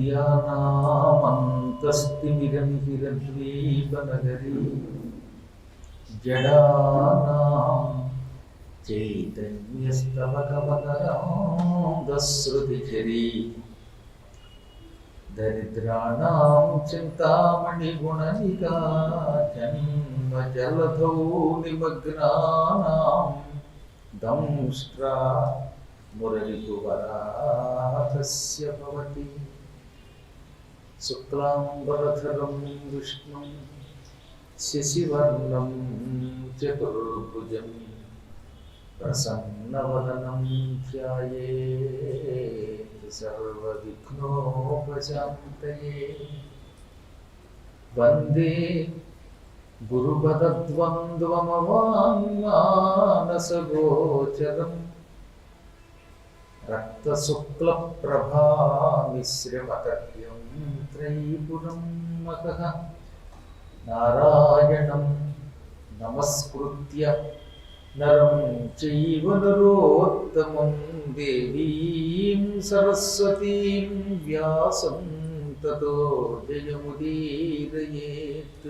विद्यानामन्तस्तिमिरमिहिरद्वीपनगरी जडानां चैतन्यस्तवकमकरान्दस्रुतिझरी दरिद्राणां चिन्तामणिगुणनिका जन्मजलधौ निमग्नानां दंष्ट्रा मुररिपुवराहस्य भवति शुक्लाम्बरधरं विष्णुं शशिवर्णं चतुर्भुजं प्रसन्नवदनं ध्यायेत् सर्वविघ्नोपशान्तये वन्दे गुरुपदद्वन्द्वमवाङ्मानसगोचरम् रक्तशुक्लप्रभामिश्रमतर्क्यं त्रयीपुरं मतः नारायणं नमस्कृत्य नरं चैव नरोत्तमं देवीं सरस्वतीं व्यासं ततो जयमुदीरयेत्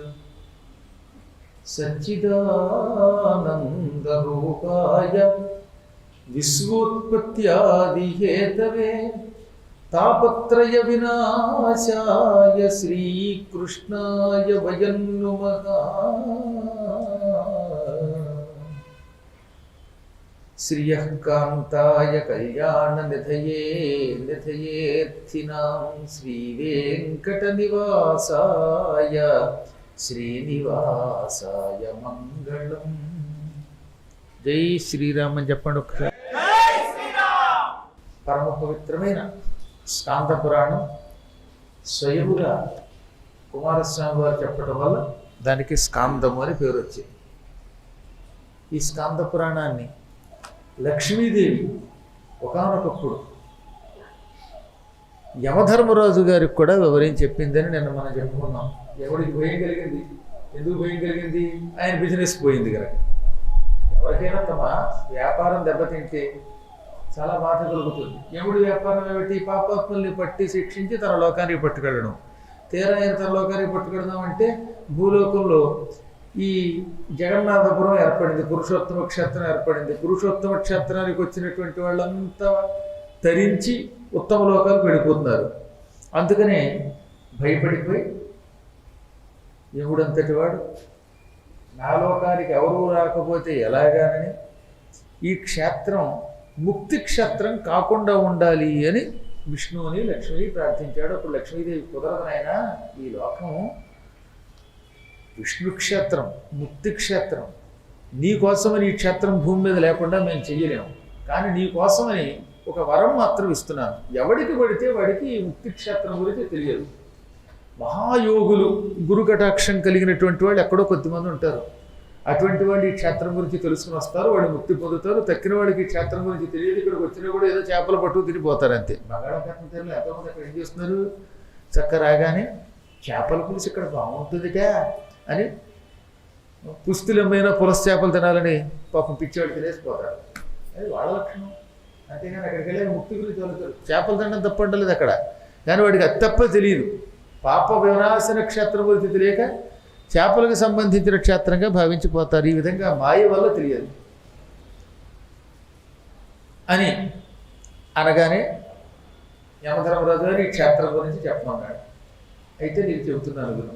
सच्चिदानन्दरूपाय विश्वोत्पत्त्यादिहेतवे तापत्रय विनाशाय श्रीकृष्णाय वयं नुमः। श्रियः कान्ताय कल्याणनिधये निधयेऽर्थिनां श्रीवेङ्कटनिवासाय श्रीनिवासाय मंगलम। जय श्रीराम అని చెప్పండి ఒకసారి. పరమ పవిత్రమైన స్కాంద పురాణం స్వయముగా కుమారస్వామి వారు చెప్పడం వల్ల దానికి స్కాందము అని పేరు వచ్చింది. ఈ స్కాంద పురాణాన్ని లక్ష్మీదేవి ఒకానొకప్పుడు యమధర్మరాజు గారికి కూడా వివరించి చెప్పిందని నిన్న మనం చెప్పుకున్నాం. ఎవరికి భయం కలిగింది? ఎందుకు భయం కలిగింది? ఆయన బిజినెస్ పోయింది కనుక. ఎవరికైనా తమ వ్యాపారం దెబ్బతింటే చాలా బాధ కలుగుతుంది. యముడి వ్యాపారం ఏమిటి? పాపాత్ముల్ని పట్టి శిక్షించి తన లోకానికి పట్టుకెళ్ళడం. తీరా ఆయన తన లోకానికి పట్టుకెళ్దాం అంటే భూలోకంలో ఈ జగన్నాథపురం ఏర్పడింది, పురుషోత్తమ క్షేత్రం ఏర్పడింది. పురుషోత్తమ క్షేత్రానికి వచ్చినటువంటి వాళ్ళంతా తరించి ఉత్తమ లోకాలకు వెళ్ళిపోతున్నారు. అందుకనే భయపడిపోయి యముడంతటి వాడు నా లోకానికి ఎవరూ రాకపోతే ఎలాగానని ఈ క్షేత్రం ముక్తి క్షేత్రం కాకుండా ఉండాలి అని విష్ణువుని లక్ష్మిని ప్రార్థించాడు. అప్పుడు లక్ష్మీదేవి కుదరదనైనా, ఈ లోకం విష్ణు క్షేత్రం, ముక్తి క్షేత్రం, నీకోసమని ఈ క్షేత్రం భూమి మీద లేకుండా మేము చెయ్యలేము, కానీ నీకోసమని ఒక వరం మాత్రం ఇస్తున్నాను. ఎవడికి పడితే వాడికి ఈ ముక్తి క్షేత్రం గురించి తెలియదు. మహాయోగులు, గురు కటాక్షం కలిగినటువంటి వాళ్ళు ఎక్కడో కొద్దిమంది ఉంటారు. అటువంటి వాళ్ళు ఈ క్షేత్రం గురించి తెలుసుకుని వస్తారు, వాళ్ళు ముక్తి పొందుతారు. తక్కిన వాడికి ఈ క్షేత్రం గురించి తెలియదు. ఇక్కడికి వచ్చినా కూడా ఏదో చేపలు పట్టు తిరిగిపోతారు అంతే. బంగాళాఖాతం తీరులో ఎంతోమంది అక్కడ ఏం చేస్తున్నారు? చక్క రాగానే చేపల పులుసు ఇక్కడ బాగుంటుందిగా అని పుస్తులమైన పులస చేపలు తినాలని పాపం పిచ్చివాడు తినేసిపోతారు. అది వాళ్ళ లక్షణం. అంతేగాని అక్కడికి వెళ్ళి ముక్తి గురించి చదువుతారు. చేపలు తినడం తప్పంటలేదు అక్కడ, కానీ వాడికి అది తప్ప తెలియదు. పాప వినాశన క్షేత్రం గురించి తెలియక చేపలకు సంబంధించిన క్షేత్రంగా భావించిపోతారు. ఈ విధంగా మాయ వల్ల తెలియదు అని అనగానే యమధర్మరాజు గారు ఈ క్షేత్రం గురించి చెప్పమన్నాడు. అయితే నేను చెబుతున్నాను గురు,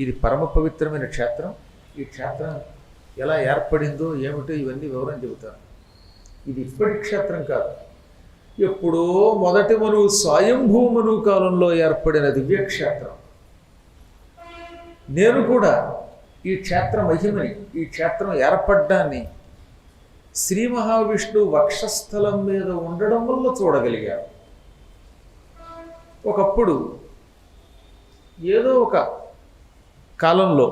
ఇది పరమ పవిత్రమైన క్షేత్రం. ఈ క్షేత్రం ఎలా ఏర్పడిందో ఏమిటో ఇవన్నీ వివరం చెబుతాను. ఇది ఇప్పటి క్షేత్రం కాదు, ఎప్పుడో మొదటి మనువు స్వయంభూమను కాలంలో ఏర్పడిన దివ్యక్షేత్రం. నేను కూడా ఈ క్షేత్ర మహిమని, ఈ క్షేత్రం ఏర్పడ్డాన్ని శ్రీ మహావిష్ణువు వక్షస్థలం మీద ఉండడం వల్ల చూడగలిగాను. ఒకప్పుడు ఏదో ఒక కాలంలో,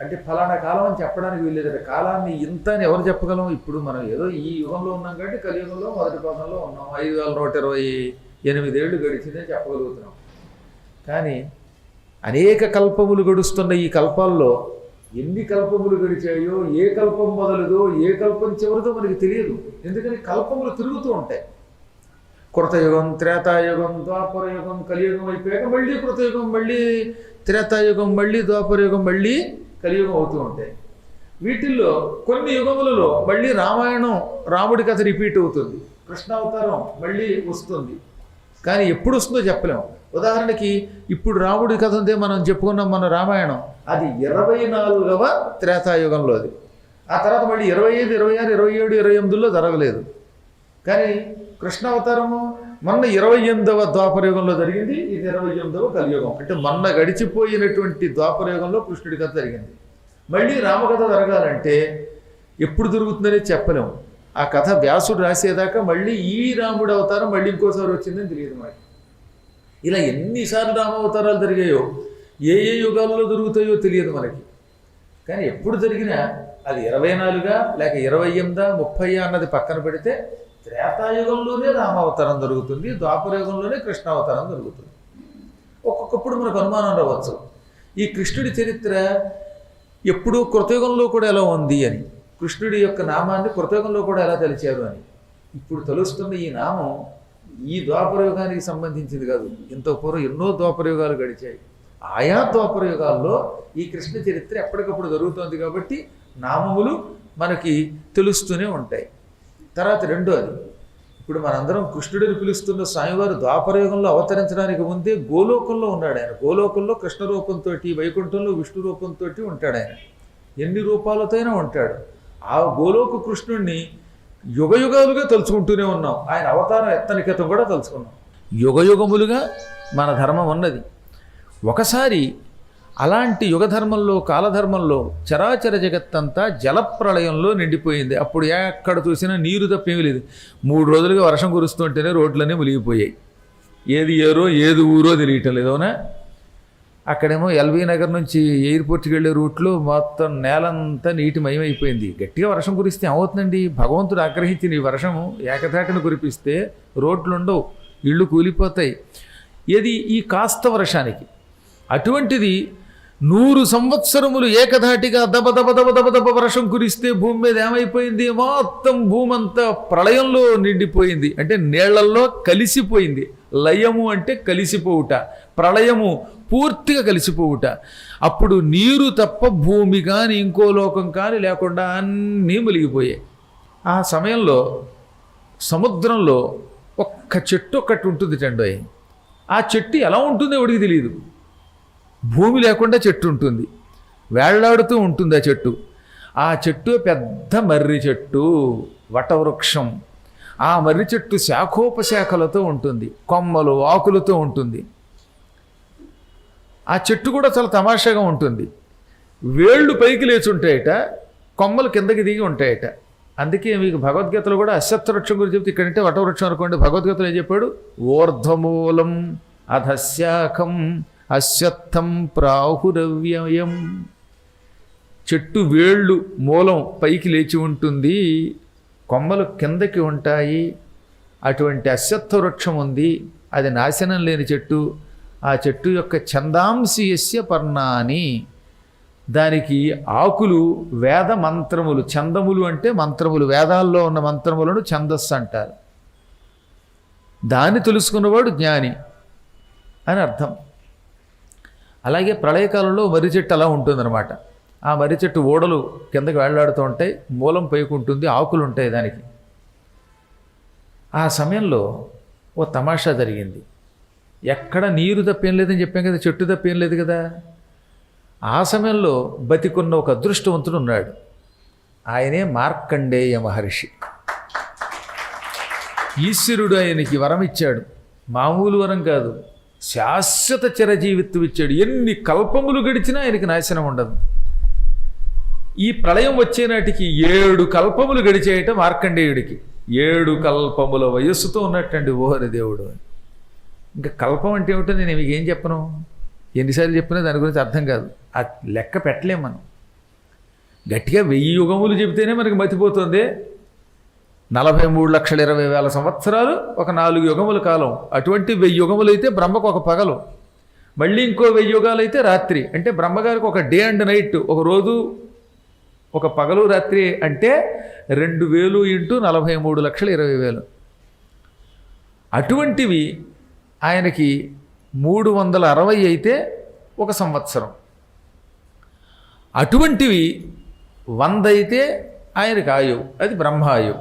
అంటే ఫలానా కాలం అని చెప్పడానికి వీల్లేదు. కాలాన్ని ఇంత అని ఎవరు చెప్పగలం? ఇప్పుడు మనం ఏదో ఈ యుగంలో ఉన్నాం కాబట్టి కలియుగంలో మొదటి పాదంలో ఉన్నాం. 5128 ఏళ్ళు గడిచిందని చెప్పగలుగుతున్నాం. కానీ అనేక కల్పములు గడుస్తున్న ఈ కల్పాల్లో ఎన్ని కల్పములు గడిచాయో, ఏ కల్పం మొదలుదో ఏ కల్పం చివరిదో మనకి తెలియదు. ఎందుకని కల్పములు తిరుగుతూ ఉంటాయి. కృతయుగం, త్రేతాయుగం, ద్వాపరయుగం, కలియుగం అయిపోయాక మళ్ళీ కృతయుగం, మళ్ళీ త్రేతాయుగం, మళ్ళీ ద్వాపరయుగం, మళ్ళీ కలియుగం అవుతూ ఉంటాయి. వీటిల్లో కొన్ని యుగములలో మళ్ళీ రామాయణం, రాముడి కథ రిపీట్ అవుతుంది, కృష్ణావతారం మళ్ళీ వస్తుంది. కానీ ఎప్పుడు వస్తుందో చెప్పలేము. ఉదాహరణకి ఇప్పుడు రాముడి కథ ఉందే మనం చెప్పుకున్నాం, మన రామాయణం, అది 24వ త్రేతాయుగంలోది. ఆ తర్వాత మళ్ళీ 25, 26, 27, 28లో జరగలేదు. కానీ కృష్ణావతారము మొన్న 28వ ద్వాపరయుగంలో జరిగింది, ఇది 28వ కలియుగం. అంటే మొన్న గడిచిపోయినటువంటి ద్వాపరయుగంలో కృష్ణుడి కథ జరిగింది. మళ్ళీ రామకథ జరగాలంటే ఎప్పుడు దొరుకుతుందనేది చెప్పలేము. ఆ కథ వ్యాసుడు రాసేదాకా మళ్ళీ ఈ రాముడి అవతారం మళ్ళీ ఇంకోసారి వచ్చిందని తెలియదు మనకి. ఇలా ఎన్నిసార్లు రామావతారాలు జరిగాయో, ఏ ఏ యుగాల్లో దొరుకుతాయో తెలియదు మనకి. కానీ ఎప్పుడు జరిగినా అది 24గా లేక 28, 30 అన్నది పక్కన పెడితే త్రేతాయుగంలోనే రామావతారం జరుగుతుంది, ద్వాపరయుగంలోనే కృష్ణావతారం జరుగుతుంది. ఒక్కొక్కప్పుడు మనకు అనుమానం రావచ్చు, ఈ కృష్ణుడి చరిత్ర ఎప్పుడూ కృతయుగంలో కూడా ఎలా ఉంది అని, కృష్ణుడి యొక్క నామాన్ని కృతయుగంలో కూడా ఎలా తలిచారు అని. ఇప్పుడు తెలుస్తున్న ఈ నామం ఈ ద్వాపరయుగానికి సంబంధించింది కాదు. ఇంత పూర్వం ఎన్నో ద్వాపరయుగాలు గడిచాయి. ఆయా ద్వాపరయుగాల్లో ఈ కృష్ణ చరిత్ర ఎప్పటికప్పుడు జరుగుతోంది కాబట్టి నామములు మనకి తెలుస్తూనే ఉంటాయి. తర్వాత రెండోది, ఇప్పుడు మనందరం కృష్ణుడిని పిలుస్తున్న స్వామివారు ద్వాపరయుగంలో అవతరించడానికి ముందే గోలోకంలో ఉన్నాడు ఆయన. గోలోకంలో కృష్ణ రూపంతో, వైకుంఠంలో విష్ణు రూపంతో ఉంటాడు ఆయన. ఎన్ని రూపాలతోనే ఉంటాడు. ఆ గోలోక కృష్ణుడిని యుగయుగాలుగా తలుచుకుంటూనే ఉన్నాం. ఆయన అవతారం ఎత్తని క్రితం కూడా తలుచుకున్నాం. యుగయుగములుగా మన ధర్మం ఉన్నది. ఒకసారి అలాంటి యుగధర్మంలో, కాలధర్మంలో చరాచర జగత్తంతా జలప్రళయంలో నిండిపోయింది. అప్పుడు ఎక్కడ చూసినా నీరు తప్పేమీ లేదు. 3 రోజులుగా వర్షం కురుస్తుంటేనే రోడ్లన్నీ మునిగిపోయాయి. ఏది ఏరో ఏది ఊరో తెలియటం లేదు. అవునా? అక్కడేమో ఎల్బీ నగర్ నుంచి ఎయిర్పోర్ట్కి వెళ్ళే రూట్లో మొత్తం నేలంతా నీటిమయమైపోయింది. గట్టిగా వర్షం కురిస్తే ఏమవుతుందండి? భగవంతుడు ఆగ్రహించిన ఈ వర్షము ఏకధాటిని కురిపిస్తే రోడ్లు ఉండవు, ఇళ్ళు కూలిపోతాయి. ఏది ఈ కాస్త వర్షానికి. అటువంటిది 100 సంవత్సరములు ఏకధాటిగా దబ దబ దబ దబ దబ వర్షం కురిస్తే భూమి మీద ఏమైపోయింది? మొత్తం భూమి అంతా ప్రళయంలో నిండిపోయింది. అంటే నీళ్లల్లో కలిసిపోయింది. లయము అంటే కలిసిపోవుట, ప్రళయము పూర్తిగా కలిసిపోవుట. అప్పుడు నీరు తప్ప భూమి కానీ ఇంకో లోకం కానీ లేకుండా అన్నీ మునిగిపోయాయి. ఆ సమయంలో సముద్రంలో ఒక్క చెట్టు ఒక్కటి ఉంటుంది టండోయ్. ఆ చెట్టు ఎలా ఉంటుందో ఎవడికి తెలియదు. భూమి లేకుండా చెట్టు ఉంటుంది, వేళ్లాడుతూ ఉంటుంది ఆ చెట్టు. ఆ చెట్టు పెద్ద మర్రి చెట్టు, వటవృక్షం. ఆ మర్రి చెట్టు శాఖోపశాఖలతో ఉంటుంది, కొమ్మలు ఆకులతో ఉంటుంది. ఆ చెట్టు కూడా చాలా తమాషాగా ఉంటుంది. వేళ్ళు పైకి లేచి ఉంటాయట, కొమ్మలు కిందకి దిగి ఉంటాయట. అందుకే మీకు భగవద్గీతలో కూడా అశ్వత్థవృక్షం గురించి చెప్తే, ఇక్కడంటే వటవృక్షం అనుకోండి, భగవద్గీతలో ఏం చెప్పాడు? ఊర్ధ్వమూలం అధశాఖం అశ్వత్థం ప్రాహురవ్యయం. చెట్టు వేళ్ళు మూలం పైకి లేచి ఉంటుంది, కొమ్మలు కిందకి ఉంటాయి. అటువంటి అశ్వత్థ వృక్షం ఉంది, అది నాశనం లేని చెట్టు. ఆ చెట్టు యొక్క ఛందాంసి యస్య పర్ణాని, దానికి ఆకులు వేద మంత్రములు. ఛందములు అంటే మంత్రములు, వేదాల్లో ఉన్న మంత్రములను ఛందస్సు అంటారు. దాన్ని తెలుసుకున్నవాడు జ్ఞాని అని అర్థం. అలాగే ప్రళయకాలంలో మర్రి చెట్టు అలా ఉంటుందన్నమాట. ఆ మర్రి చెట్టు ఓడలు కిందకి వేళ్లాడుతూ ఉంటాయి, మూలం పైకి ఉంటుంది, ఆకులు ఉంటాయి దానికి. ఆ సమయంలో ఓ తమాషా జరిగింది. ఎక్కడ నీరు తప్పేం లేదని చెప్పాం కదా, చెట్టు తప్పేం లేదు కదా. ఆ సమయంలో బతికున్న ఒక అదృష్టవంతుడు ఉన్నాడు. ఆయనే మార్కండేయ మహర్షి. ఈశ్వరుడు ఆయనకి వరం ఇచ్చాడు. మామూలు వరం కాదు, శాశ్వత చిరజీవిత్వం ఇచ్చాడు. ఎన్ని కల్పములు గడిచినా ఆయనకి నాశనం ఉండదు. ఈ ప్రళయం వచ్చే నాటికి 7 కల్పములు గడిచేయట మార్కండేయుడికి. 7 కల్పముల వయస్సుతో ఉన్నట్టండి ఓహరి దేవుడు. ఇంకా కల్పం అంటే ఏమిటో నేను మీకు ఏం చెప్పను, ఎన్నిసార్లు చెప్పినా దాని గురించి అర్థం కాదు. ఆ లెక్క పెట్టలేం మనం. గట్టిగా 1000 యుగములు చెబితేనే మనకి మతిపోతుంది. 43,20,000 సంవత్సరాలు ఒక 4 యుగముల కాలం. అటువంటి 1000 యుగములు అయితే బ్రహ్మకు ఒక పగలు, మళ్ళీ ఇంకో 1000 యుగాలు అయితే రాత్రి. అంటే బ్రహ్మగారికి ఒక డే అండ్ నైట్, ఒక రోజు ఒక పగలు రాత్రి. అంటే 2000 × 43,20,000. అటువంటివి ఆయనకి 360 అయితే 1 సంవత్సరం, అటువంటివి 100 అయితే ఆయనకి ఆయువు, అది బ్రహ్మాయువు.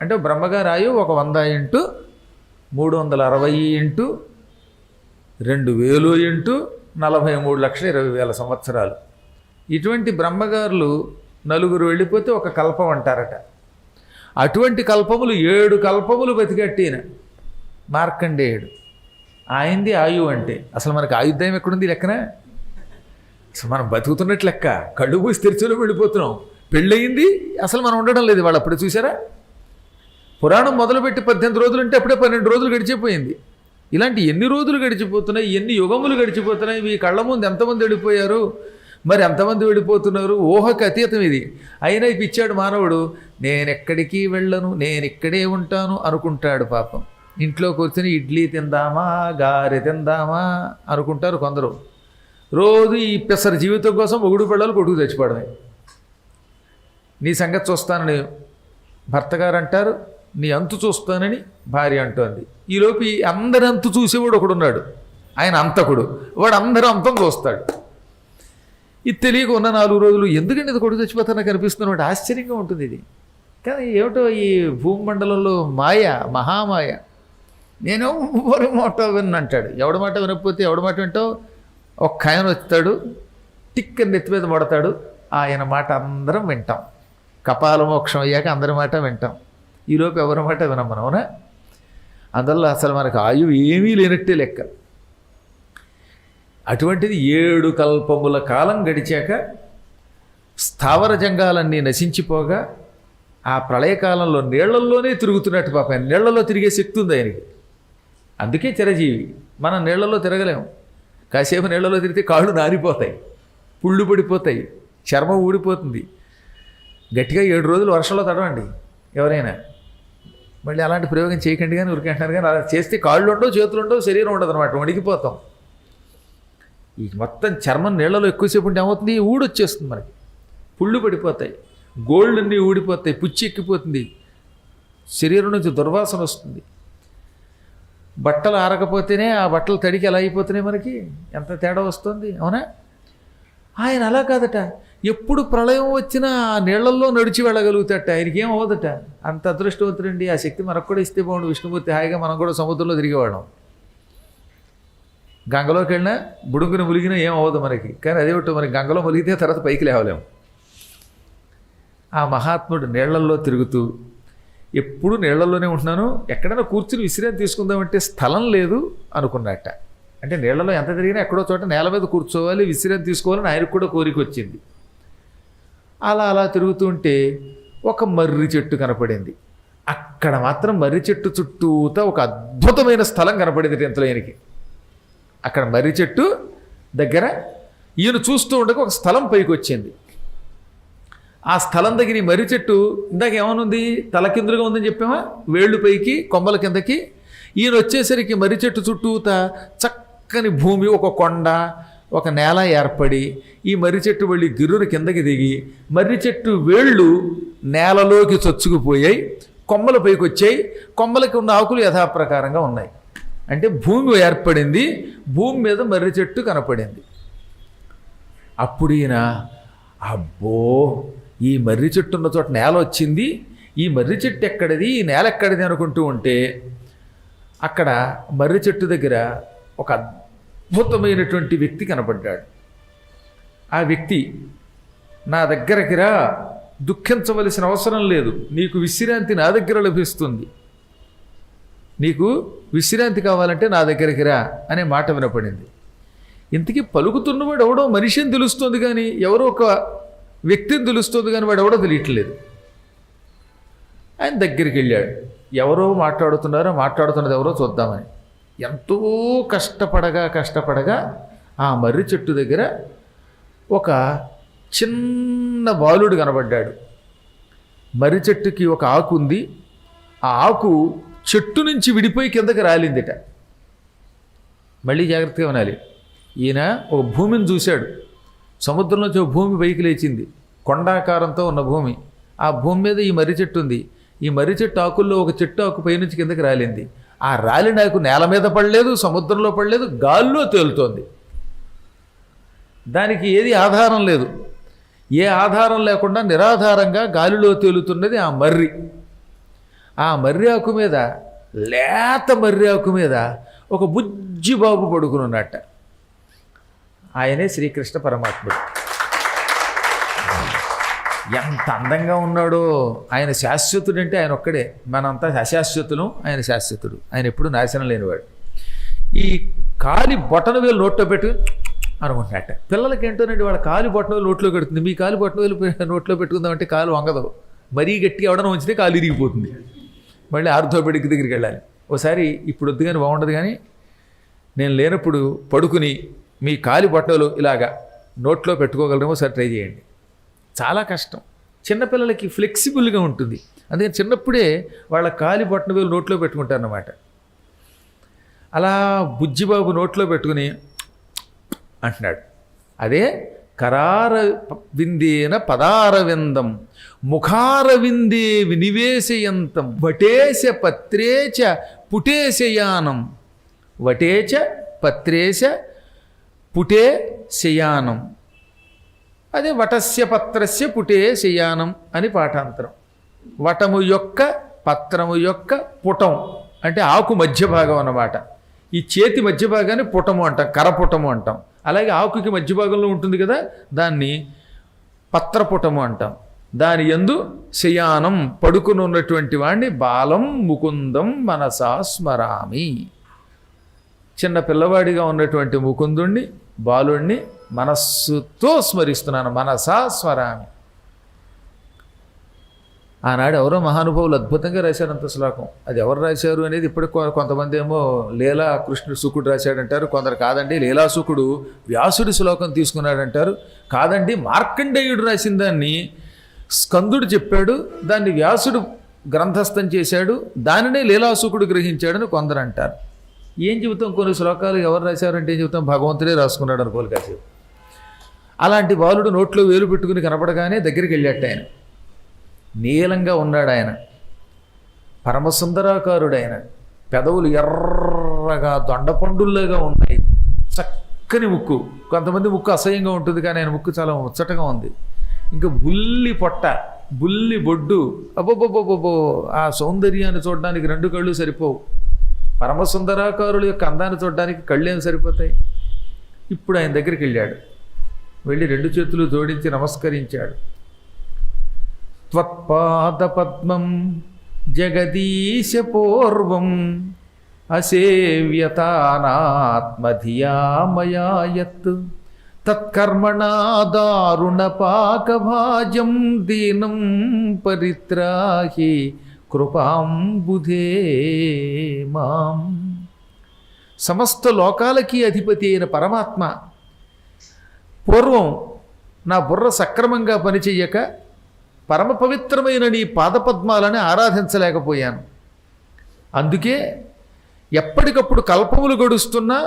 అంటే బ్రహ్మగారి ఆయువు 100 ఇంటూ 360 ఇంటూ 2000 ఇంటూ 43,20,000 సంవత్సరాలు. ఇటువంటి బ్రహ్మగారులు 4 వెళ్ళిపోతే 1 కల్పం అంటారట. అటువంటి కల్పములు 7 కల్పములు బతికట్టిన మార్కండేయుడు. ఆయనది ఆయువు. అంటే అసలు మనకు ఆయుర్దాయం ఎక్కడుంది లెక్కన? అసలు మనం బతుకుతున్నట్లు లెక్క. కళ్ళు పూసి తెరిచేలో వెళ్ళిపోతున్నాం. పెళ్ళయింది, అసలు మనం ఉండడం లేదు. వాళ్ళు అప్పుడు చూసారా, పురాణం మొదలుపెట్టి 18 రోజులు అంటే అప్పుడే 12 రోజులు గడిచిపోయింది. ఇలాంటి ఎన్ని రోజులు గడిచిపోతున్నాయి, ఎన్ని యుగములు గడిచిపోతున్నాయి. మీ కళ్ళ ముందు ఎంతమంది వెళ్ళిపోయారు, మరి ఎంతమంది వెళ్ళిపోతున్నారు. ఊహకు అతీతం ఇది. అయినా పిచ్చాడు మానవుడు. నేనెక్కడికి వెళ్ళను, నేను ఇక్కడే ఉంటాను అనుకుంటాడు. పాపం ఇంట్లో కూర్చొని ఇడ్లీ తిందామా గారె తిందామా అనుకుంటారు కొందరు. రోజు ఈ పెసర జీవితం కోసం మొగుడు పిల్లలు కొడుకు చచ్చిపోవడమే. నీ సంగతి చూస్తానని భర్తగారు అంటారు, నీ అంతు చూస్తానని భార్య అంటోంది. ఈలోపు అందరి అంతు చూసేవాడు ఒకడున్నాడు, ఆయన అంతకుడు. వాడు అందరూ అంతం చూస్తాడు. ఇది తెలియక ఉన్న 4 రోజులు ఎందుకంటే ఇది కొడుకు చచ్చిపోతానని కనిపిస్తున్న వాడు ఆశ్చర్యంగా ఉంటుంది. ఇది కానీ ఏమిటో ఈ భూమండలంలో మాయ, మహామాయ. నేను ఎవరి మాట విన్ను అంటాడు. ఎవడి మాట వినకపోతే ఎవడి మాట వింటావు? ఒక్క ఆయన వస్తాడు, టిక్కని నెత్తి మీద పడతాడు, ఆయన మాట అందరం వింటాం. కపాలమోక్షం అయ్యాక అందరి మాట వింటాం. ఈలోపు ఎవరి మాట వినం మనం, అవునా? అందువల్ల అసలు మనకు ఆయువు ఏమీ లేనట్టే లెక్క. అటువంటిది 7 కల్పముల కాలం గడిచాక స్థావర జంగాలన్నీ నశించిపోగా ఆ ప్రళయకాలంలో నీళ్లల్లోనే తిరుగుతున్నట్టు. పాప నీళ్లలో తిరిగే శక్తి ఉంది ఆయనకి. అందుకే చిరజీవి. మనం నీళ్లలో తిరగలేము. కాసేపు నీళ్లలో తిరిగితే కాళ్ళు నారిపోతాయి, పుళ్ళు పడిపోతాయి, చర్మం ఊడిపోతుంది. గట్టిగా 7 రోజులు వర్షంలో తడవండి ఎవరైనా. మళ్ళీ అలాంటి ప్రయోగం చేయకండి కానీ ఉరికంటున్నారు. కానీ అలా చేస్తే కాళ్ళు ఉండవు, చేతులు ఉండవు, శరీరం ఉండదు అనమాట. వణికిపోతాం. ఈ మొత్తం చర్మం నీళ్లలో ఎక్కువసేపు ఉంటే ఏమవుతుంది? ఊడొచ్చేస్తుంది మనకి, పుళ్ళు పడిపోతాయి, గోల్డ్ అన్నీ ఊడిపోతాయి, పుచ్చి ఎక్కిపోతుంది, శరీరం నుంచి దుర్వాసన వస్తుంది. బట్టలు ఆరకపోతేనే ఆ బట్టలు తడికి ఎలా అయిపోతున్నాయి మనకి, ఎంత తేడా వస్తుంది, అవునా? ఆయన అలా కాదట. ఎప్పుడు ప్రళయం వచ్చినా ఆ నీళ్లలో నడిచి వెళ్ళగలుగుతాట. ఆయనకి ఏం అవ్వదట. అంత అదృష్టవంతుడండి. ఆ శక్తి మనకు కూడా ఇస్తే బాగుండు. విష్ణుమూర్తి హాయిగా మనం కూడా సముద్రంలో తిరిగేవాళ్ళం. గంగలోకి వెళ్ళినా బుడుంగున ములిగినా ఏం అవ్వదు మనకి. కానీ అదేమిటో మనకి గంగలో ములిగితే తర్వాత పైకి లేవలేము. ఆ మహాత్ముడు నీళ్లల్లో తిరుగుతూ, ఎప్పుడు నీళ్లలోనే ఉంటున్నాను, ఎక్కడైనా కూర్చుని విశ్రాంతి తీసుకుందామంటే స్థలం లేదు అనుకున్నట్ట. అంటే నీళ్లలో ఎంత తిరిగినా ఎక్కడో చోట నేల మీద కూర్చోవాలి, విశ్రాంతి తీసుకోవాలని ఆయనకు కూడా కోరిక వచ్చింది. అలా అలా తిరుగుతూ ఉంటే ఒక మర్రి చెట్టు కనపడింది. అక్కడ మాత్రం మర్రి చెట్టు చుట్టూతా ఒక అద్భుతమైన స్థలం కనపడింది ఇంతలో ఈయనకి. అక్కడ మర్రి చెట్టు దగ్గర ఈయన చూస్తూ ఉండగా ఒక స్థలం పైకి వచ్చింది. ఆ స్థలం దగ్గర ఈ మర్రి చెట్టు ఇందాక ఏమనుంది, తలకిందులుగా ఉందని చెప్పామా, వేళ్ళు పైకి కొమ్మల కిందకి. ఈయన వచ్చేసరికి మర్రి చెట్టు చుట్టూతా చక్కని భూమి, ఒక కొండ, ఒక నేల ఏర్పడి, ఈ మర్రి చెట్టు వెళ్ళి గిర్రును కిందకి దిగి మర్రి చెట్టు వేళ్ళు నేలలోకి చొచ్చుకుపోయాయి, కొమ్మల పైకి వచ్చాయి. కొమ్మలకి ఉన్న ఆకులు యథాప్రకారంగా ఉన్నాయి. అంటే భూమి ఏర్పడింది, భూమి మీద మర్రి చెట్టు కనపడింది. అప్పుడు ఈయన అబ్బో, ఈ మర్రి చెట్టు ఉన్న చోట నేల వచ్చింది, ఈ మర్రి చెట్టు ఎక్కడిది, ఈ నేల ఎక్కడిది అనుకుంటూ ఉంటే అక్కడ మర్రి చెట్టు దగ్గర ఒక అద్భుతమైనటువంటి వ్యక్తి కనపడ్డాడు. ఆ వ్యక్తి, నా దగ్గరికి రా, దుఃఖించవలసిన అవసరం లేదు, నీకు విశ్రాంతి నా దగ్గర లభిస్తుంది, నీకు విశ్రాంతి కావాలంటే నా దగ్గరికి రా అనే మాట వినపడింది. ఇంతకీ పలుకుతున్నవాడు ఎవడో మనిషిని తెలుస్తుంది కానీ, ఎవరో ఒక వ్యక్తిని తెలుస్తుంది కానీ వాడు ఎవడో తెలియట్లేదు. ఆయన దగ్గరికి వెళ్ళాడు. ఎవరో మాట్లాడుతున్నది ఎవరో చూద్దామని. ఎంతో కష్టపడగా ఆ మర్రి చెట్టు దగ్గర ఒక చిన్న బాలుడు కనబడ్డాడు. మర్రి చెట్టుకి ఒక ఆకు ఉంది. ఆ ఆకు చెట్టు నుంచి విడిపోయి కిందకి రాలిందిట. మళ్ళీ జాగ్రత్తగా వినాలి. ఈయన ఒక భూమిని చూశాడు. సముద్రంలోంచి ఒక భూమి పైకి లేచింది, కొండాకారంతో ఉన్న భూమి. ఆ భూమి మీద ఈ మర్రి చెట్టు ఉంది. ఈ మర్రి చెట్టు ఆకుల్లో ఒక చెట్టు ఆకు పైనుంచి కిందకి రాలింది. ఆ రాలి నాకు నేల మీద పడలేదు, సముద్రంలో పడలేదు, గాల్లో తేలుతోంది. దానికి ఏది ఆధారం లేదు. ఏ ఆధారం లేకుండా నిరాధారంగా గాలిలో తేలుతున్నది ఆ మర్రి. ఆ మర్రి ఆకు మీద, లేత మర్రి ఆకు మీద ఒక బుజ్జి బాబు పడుకుని ఉన్నట్ట. ఆయనే శ్రీకృష్ణ పరమాత్ముడు. ఎంత అందంగా ఉన్నాడో. ఆయన శాశ్వతుడు అంటే ఆయన ఒక్కడే. మనంతా అశాశ్వతులం, ఆయన శాశ్వతుడు. ఆయన ఎప్పుడు నాశనం లేనివాడు. ఈ కాలి బొటన వేలు నోట్లో పెట్టు అనుకుంటున్నట్ట. పిల్లలకి ఏంటోనండి, వాళ్ళ కాలి బొటన వేలు నోట్లో పెడుతుంది. మీ కాలి బొటన వేలు నోట్లో పెట్టుకుందామంటే కాలు వంగదు. మరీ గట్టిగా ఎవడన ఉంచితే కాలు ఇరిగిపోతుంది. మళ్ళీ ఆర్థోపెడిక్ దగ్గరికి వెళ్ళాలి. ఒకసారి ఇప్పుడు వద్దు కానీ బాగుండదు, కానీ నేను లేనప్పుడు పడుకుని మీ కాలి బొట్టలు ఇలాగా నోట్లో పెట్టుకోగలరేమో సరే ట్రై చేయండి. చాలా కష్టం. చిన్నపిల్లలకి ఫ్లెక్సిబుల్గా ఉంటుంది. అందుకని చిన్నప్పుడే వాళ్ళ కాలి బొట్టన వేలు నోట్లో పెట్టుకుంటారన్నమాట. అలా బుజ్జిబాబు నోట్లో పెట్టుకుని అంటున్నాడు. అదే కరార విందేన పదారవిందం ముఖారవిందే వినివేశయంతం వటేశ పత్రేచ పుటేశయానం. వటేచ పత్రేశ పుటే శయానం. అదే వటస్య పత్రస్య పుటే శయానం అని పాఠాంతరం. వటము యొక్క పత్రము యొక్క పుటం అంటే ఆకు మధ్య భాగం అన్నమాట. ఈ చేతి మధ్య భాగాన్ని పుటము అంటాం, కరపుటము అంటాం. అలాగే ఆకుకి మధ్య భాగంలో ఉంటుంది కదా, దాన్ని పత్రపుటము అంటాం. దాని యందు శయానం పడుకుని ఉన్నటువంటి వాడిని బాలం ముకుందం మనసా స్మరామి. చిన్న పిల్లవాడిగా ఉన్నటువంటి ముకుందుణ్ణి, బాలుణ్ణి మనస్సుతో స్మరిస్తున్నాను. మనసా స్మరామి. ఆనాడు ఎవరో మహానుభావులు అద్భుతంగా రాశారంత శ్లోకం. అది ఎవరు రాశారు అనేది ఇప్పటికి కొంతమంది ఏమో లీలా కృష్ణుడు శుకుడు రాశాడంటారు, కొందరు కాదండి లీలాశుకుడు వ్యాసుడి శ్లోకం తీసుకున్నాడంటారు, కాదండి మార్కండేయుడు రాసిన దాన్ని స్కందుడు చెప్పాడు, దాన్ని వ్యాసుడు గ్రంథస్థం చేశాడు, దానినే లీలాశుకుడు గ్రహించాడని కొందరు అంటారు. ఏం చెబుతాం, కొన్ని శ్లోకాలు ఎవరు రాశారంటే ఏం చెబుతాం, భగవంతుడే రాసుకున్నాడు అనుకోవాలి కాసేపు. అలాంటి బాలుడు నోట్లో వేలు పెట్టుకుని కనపడగానే దగ్గరికి వెళ్ళాట. ఆయన నీలంగా ఉన్నాడు. ఆయన పరమసుందరాకారుడు. ఆయన పెదవులు ఎర్రగా దొండపండుల్లాగా ఉన్నాయి. చక్కని ముక్కు. కొంతమంది ముక్కు అసహ్యంగా ఉంటుంది, కానీ ఆయన ముక్కు చాలా ముచ్చటగా ఉంది. ఇంకా బుల్లి పొట్ట, బుల్లి బొడ్డు. అబ్బోబ్బోబ్బోబ్బో, ఆ సౌందర్యాన్ని చూడడానికి రెండు కళ్ళు సరిపోవు. పరమసుందరాకారుల యొక్క అందాన్ని చూడడానికి కళ్ళేం సరిపోతాయి. ఇప్పుడు ఆయన దగ్గరికి వెళ్ళాడు. వెళ్ళి రెండు చేతులు జోడించి నమస్కరించాడు. త్వత్పాద పద్మం జగదీశ పూర్వం అసేవ్యతానాత్మధియా మయా యత్ తత్కర్మణా దారుణ పాకభాజం దీనం పరిత్రాహి కృపాంబుధే మాం. సమస్త లోకాలకి అధిపతి అయిన పరమాత్మ, పూర్వం నా బుర్ర సక్రమంగా పనిచెయ్యక పరమ పవిత్రమైన నీ పాదపద్మాలని ఆరాధించలేకపోయాను. అందుకే ఎప్పటికప్పుడు కల్పములు గడుస్తున్నా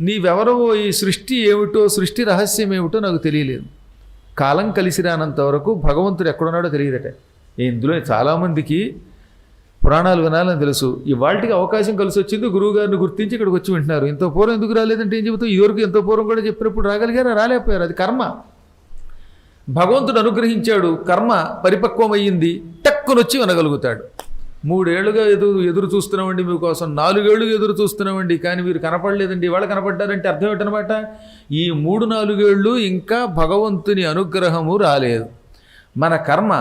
నీవెవరో, ఈ సృష్టి ఏమిటో, సృష్టి రహస్యం ఏమిటో నాకు తెలియలేదు. కాలం కలిసి రానంత వరకు భగవంతుడు ఎక్కడున్నాడో తెలియదట. ఇందులో చాలామందికి పురాణాలు వినాలని తెలుసు. ఇవాళకి అవకాశం కలిసి వచ్చింది, గురువుగారిని గుర్తించి ఇక్కడికి వచ్చి వింటున్నారు. ఎంతో పూర్వం ఎందుకు రాలేదంటే ఏం చెబుతావు, ఇదివరకు ఎంతో పూర్వం కూడా చెప్పినప్పుడు రాగలిగారా, రాలేకపోయారు. అది కర్మ. భగవంతుడు అనుగ్రహించాడు, కర్మ పరిపక్వమయ్యింది, టక్కునొచ్చి వినగలుగుతాడు. 3 ఏళ్లుగా ఎదురు చూస్తున్నామండి మీకోసం, 4 ఏళ్ళు ఎదురు చూస్తున్నామండి, కానీ మీరు కనపడలేదండి, ఇవాళ కనపడ్డారంటే అర్థం ఏంటనమాట, ఈ 3-4 ఏళ్ళు ఇంకా భగవంతుని అనుగ్రహము రాలేదు. మన కర్మ,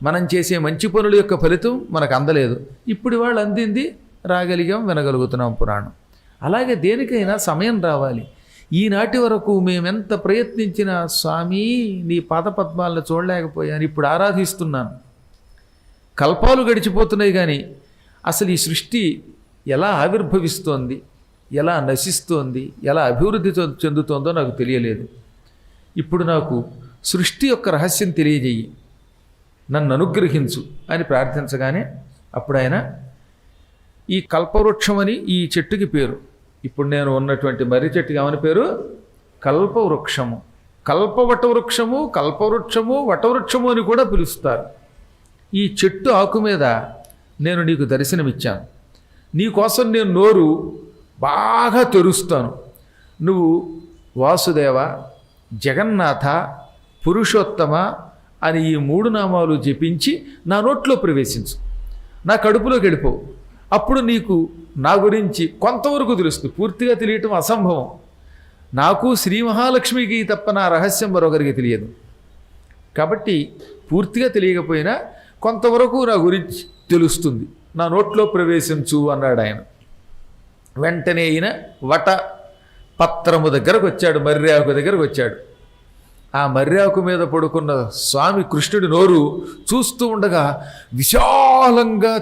మనం చేసే మంచి పనుల యొక్క ఫలితం మనకు అందలేదు. ఇప్పుడు వాళ్ళు అందింది, రాగలిగాం, వినగలుగుతున్నాం పురాణం. అలాగే దేనికైనా సమయం రావాలి. ఈనాటి వరకు మేమెంత ప్రయత్నించినా స్వామి నీ పాదపద్మాలను చూడలేకపోయాను, ఇప్పుడు ఆరాధిస్తున్నాను. కల్పాలు గడిచిపోతున్నాయి, కానీ అసలు ఈ సృష్టి ఎలా ఆవిర్భవిస్తోంది, ఎలా నశిస్తోంది, ఎలా అభివృద్ధి చెందుతోందో నాకు తెలియలేదు. ఇప్పుడు నాకు సృష్టి యొక్క రహస్యం తెలియజేయి, నన్ను అనుగ్రహించు అని ప్రార్థించగానే అప్పుడు ఆయన, ఈ కల్పవృక్షమని ఈ చెట్టుకి పేరు, ఇప్పుడు నేను ఉన్నటువంటి మర్రి చెట్టుకి ఏమని పేరు, కల్పవృక్షము. కల్పవటవృక్షము, కల్పవృక్షము, వటవృక్షము అని కూడా పిలుస్తారు. ఈ చెట్టు ఆకు మీద నేను నీకు దర్శనమిచ్చాను. నీకోసం నేను నోరు బాగా తెరుస్తాను. నువ్వు వాసుదేవ, జగన్నాథ, పురుషోత్తమ అని ఈ 3 నామాలు జపించి నా నోట్లో ప్రవేశించు, నా కడుపులోకి వెళ్ళిపోవు. అప్పుడు నీకు నా గురించి కొంతవరకు తెలుస్తుంది. పూర్తిగా తెలియటం అసంభవం. నాకు శ్రీ మహాలక్ష్మికి తప్ప నా రహస్యం మరొకరికి తెలియదు. కాబట్టి పూర్తిగా తెలియకపోయినా కొంతవరకు నా గురించి తెలుస్తుంది. నా నోట్లో ప్రవేశించు అన్నాడు ఆయన. వెంటనే ఈయన వట పత్రము దగ్గరకు వచ్చాడు, మర్యాకు దగ్గరకు వచ్చాడు. ఆ మర్యాకు మీద పడుకున్న స్వామి కృష్ణుడి నోరు చూస్తూ ఉండగా విశాలంగా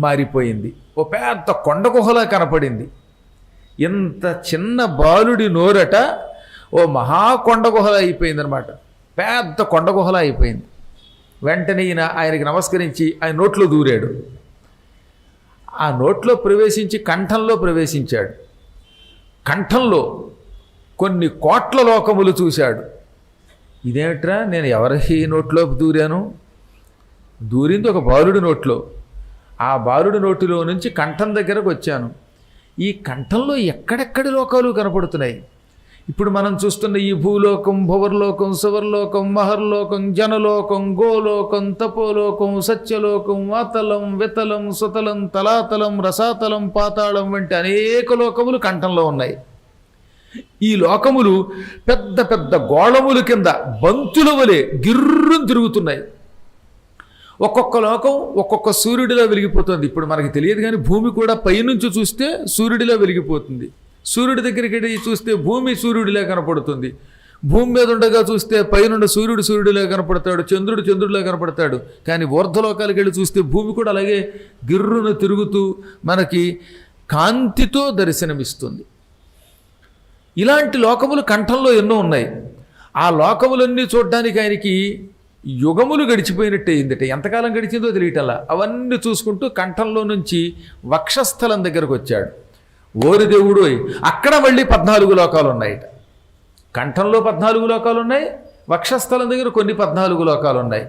మారిపోయింది. ఓ పెద్ద కొండ గుహలా కనపడింది. ఇంత చిన్న బాలుడి నోరట ఓ మహాకొండ గుహలా అయిపోయిందనమాట. పెద్ద కొండ గుహలా అయిపోయింది. వెంటనే ఈయన ఆయనకి నమస్కరించి ఆయన నోట్లో దూరాడు. ఆ నోట్లో ప్రవేశించి కంఠంలో ప్రవేశించాడు. కంఠంలో కొన్ని కోట్ల లోకములు చూశాడు. ఇదేమిట్రా, నేను ఎవరి నోట్లోకి దూరాను? దూరింది ఒక బాలుడి నోట్లో. ఆ బాలుడి నోటిలో నుంచి కంఠం దగ్గరకు వచ్చాను. ఈ కంఠంలో ఎక్కడెక్కడి లోకాలు కనపడుతున్నాయి. ఇప్పుడు మనం చూస్తున్న ఈ భూలోకం, భువర్లోకం, సువర్లోకం, మహర్లోకం, జనలోకం, గోలోకం, తపోలోకం, సత్యలోకం, వాతలం, వితలం, సుతలం, తలాతలం, రసాతలం, పాతాళం వంటి అనేక లోకములు కంఠంలో ఉన్నాయి. ఈ లోకములు పెద్ద పెద్ద గోళముల కింద బంతుల వలె గిర్రును తిరుగుతున్నాయి. ఒక్కొక్క లోకం ఒక్కొక్క సూర్యుడిలో వెలిగిపోతుంది. ఇప్పుడు మనకి తెలియదు కానీ భూమి కూడా పైనుంచి చూస్తే సూర్యుడిలో వెలిగిపోతుంది. సూర్యుడి దగ్గరికి వెళ్ళి చూస్తే భూమి సూర్యుడిలా కనపడుతుంది. భూమి మీద ఉండగా చూస్తే పైనుండ సూర్యుడు సూర్యుడిలా కనపడతాడు, చంద్రుడు చంద్రుడిలా కనపడతాడు. కానీ ఊర్ధ్వలోకాలకు వెళ్ళి చూస్తే భూమి కూడా అలాగే గిర్రును తిరుగుతూ మనకి కాంతితో దర్శనమిస్తుంది. ఇలాంటి లోకములు కంఠంలో ఎన్నో ఉన్నాయి. ఆ లోకములన్నీ చూడడానికి ఆయనకి యుగములు గడిచిపోయినట్టే అయిందట. ఎంతకాలం గడిచిందో తెలియటల్లా. అవన్నీ చూసుకుంటూ కంఠంలో నుంచి వక్షస్థలం దగ్గరకు వచ్చాడు. ఓరి దేవుడు, అక్కడ మళ్ళీ 14 లోకాలు ఉన్నాయట. కంఠంలో 14 లోకాలు ఉన్నాయి, వక్షస్థలం దగ్గర కొన్ని 14 లోకాలు ఉన్నాయి.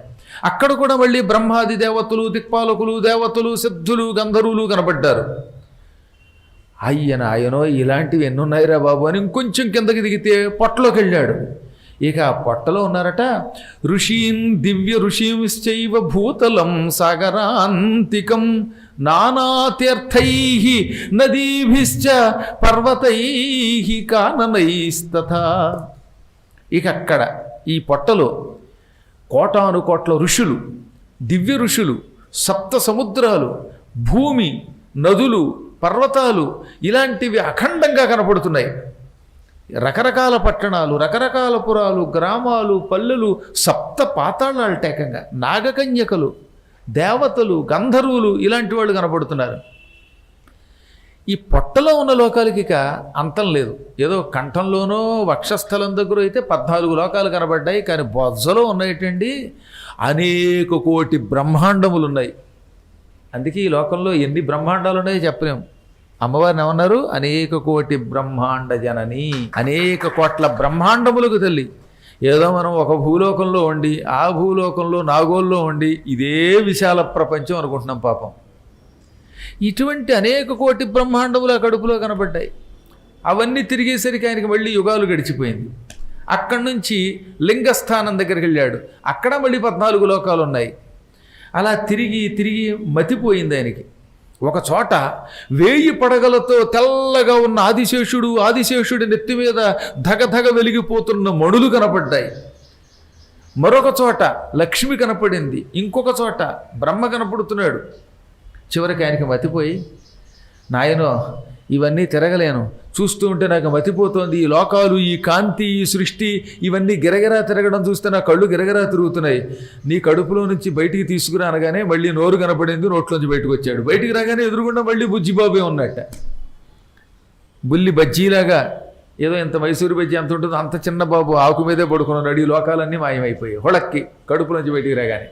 అక్కడ కూడా మళ్ళీ బ్రహ్మాది దేవతలు, దిక్పాలకులు, దేవతలు, సిద్ధులు, గంధర్వులు కనబడ్డారు. ఆయనో ఇలాంటివి ఎన్నున్నాయిరా బాబు అని ఇంకొంచెం కిందకి దిగితే పొట్టలోకి వెళ్ళాడు. ఇక ఆ పొట్టలో ఉన్నారట ఋషీన్ దివ్య ఋషీంశ్చైవ భూతలం సాగరాంతికం నానాతీర్థై నదీభిశ్చ పర్వతై కాననైస్తథా. ఇక అక్కడ ఈ పొట్టలో కోటాను కోట్ల ఋషులు, దివ్య ఋషులు, సప్త సముద్రాలు, భూమి, నదులు, పర్వతాలు ఇలాంటివి అఖండంగా కనపడుతున్నాయి. రకరకాల పట్టణాలు, రకరకాల పురాలు, గ్రామాలు, పల్లెలు, సప్త పాతాళాలు, టేకంగా నాగకన్యకలు, దేవతలు, గంధర్వులు ఇలాంటి వాళ్ళు కనపడుతున్నారు. ఈ పొట్టలో ఉన్న లోకాలకి ఇక అంతం లేదు. ఏదో కంఠంలోనో వక్షస్థలం దగ్గర అయితే 14 లోకాలు కనబడ్డాయి. కానీ బొజ్జలో ఉన్నాయిటండి అనేక కోటి బ్రహ్మాండములు ఉన్నాయి. అందుకే ఈ లోకంలో ఎన్ని బ్రహ్మాండాలు ఉన్నాయో చెప్పలేము. అమ్మవారిని ఏమన్నారు? అనేక కోటి బ్రహ్మాండ జనని, అనేక కోట్ల బ్రహ్మాండములకు తల్లి. ఏదో మనం ఒక భూలోకంలో ఉండి ఆ భూలోకంలో నాగోల్లో ఉండి ఇదే విశాల ప్రపంచం అనుకుంటున్నాం. పాపం ఇటువంటి అనేక కోటి బ్రహ్మాండములు ఆ కడుపులో కనబడ్డాయి. అవన్నీ తిరిగేసరికి ఆయనకి మళ్ళీ యుగాలు గడిచిపోయింది. అక్కడి నుంచి లింగస్థానం దగ్గరికి వెళ్ళాడు. అక్కడ మళ్ళీ 14 లోకాలు ఉన్నాయి. అలా తిరిగి తిరిగి మతిపోయింది ఆయనకి. ఒక చోట 1000 పడగలతో తెల్లగా ఉన్న ఆదిశేషుడి నెత్తి మీద ధగధగ వెలిగిపోతున్న మణులు కనపడ్డాయి. మరొక చోట లక్ష్మి కనపడింది. ఇంకొక చోట బ్రహ్మ కనపడుతున్నాడు. చివరికి ఆయనకి మతిపోయి, నాయనో ఇవన్నీ తిరగలేను, చూస్తూ ఉంటే నాకు మతిపోతోంది. ఈ లోకాలు, ఈ కాంతి, ఈ సృష్టి ఇవన్నీ గిరగిరా తిరగడం చూస్తే నా కళ్ళు గిరగిరా తిరుగుతున్నాయి. నీ కడుపులో నుంచి బయటికి తీసుకురా అనగానే మళ్ళీ నోరు కనపడింది. నోట్లోంచి బయటకు వచ్చాడు. బయటికి రాగానే ఎదురుగుండా మళ్ళీ బుజ్జిబాబే ఉన్నట్ట. బుల్లి బజ్జీలాగా ఏదో ఎంత మైసూరు బజ్జీ ఎంత ఉంటుందో అంత చిన్న బాబు ఆకు మీదే పడుకున్నాడు. ఈ లోకాలన్నీ మాయమైపోయాయి హొళక్కి కడుపులోంచి బయటికి రాగానే.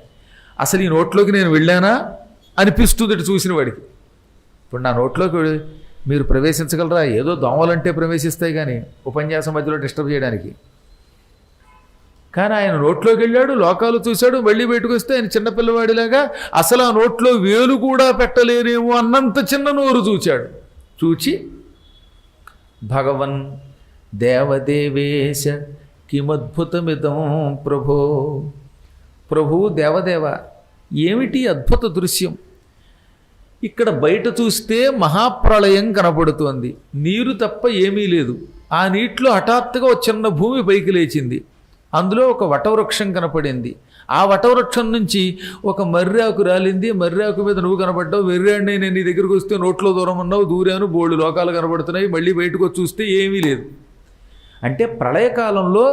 అసలు ఈ నోట్లోకి నేను వెళ్ళానా అనిపిస్తుంది చూసిన వాడికి. ఇప్పుడు నా నోట్లోకి మీరు ప్రవేశించగలరా? ఏదో దోమలంటే ప్రవేశిస్తాయి కానీ ఉపన్యాసం మధ్యలో డిస్టర్బ్ చేయడానికి. కానీ ఆయన నోట్లోకి వెళ్ళాడు, లోకాలు చూశాడు, మళ్ళీ బయటకు వస్తే ఆయన చిన్నపిల్లవాడిలాగా అసలు ఆ నోట్లో వేలు కూడా పెట్టలేనేమో అన్నంత చిన్న నోరు చూచాడు. చూచి భగవన్ దేవదేవేశ కిమద్భుతమిదం ప్రభో, ప్రభు దేవదేవ ఏమిటి అద్భుత దృశ్యం, ఇక్కడ బయట చూస్తే మహాప్రళయం కనపడుతోంది, నీరు తప్ప ఏమీ లేదు. ఆ నీటిలో హఠాత్తుగా ఒక చిన్న భూమి పైకి లేచింది, అందులో ఒక వటవృక్షం కనపడింది. ఆ వటవృక్షం నుంచి ఒక మర్రాకు రాలింది, మర్రాకు మీద నువ్వు కనపడ్డావు. వెర్రాడిని నేను నీ దగ్గరికి వస్తే నోట్లో దూరం ఉన్నావు, దూరాను, బోళ్ళు లోకాలు కనపడుతున్నాయి, మళ్ళీ బయటకు వచ్చి చూస్తే ఏమీ లేదు. అంటే ప్రళయకాలంలో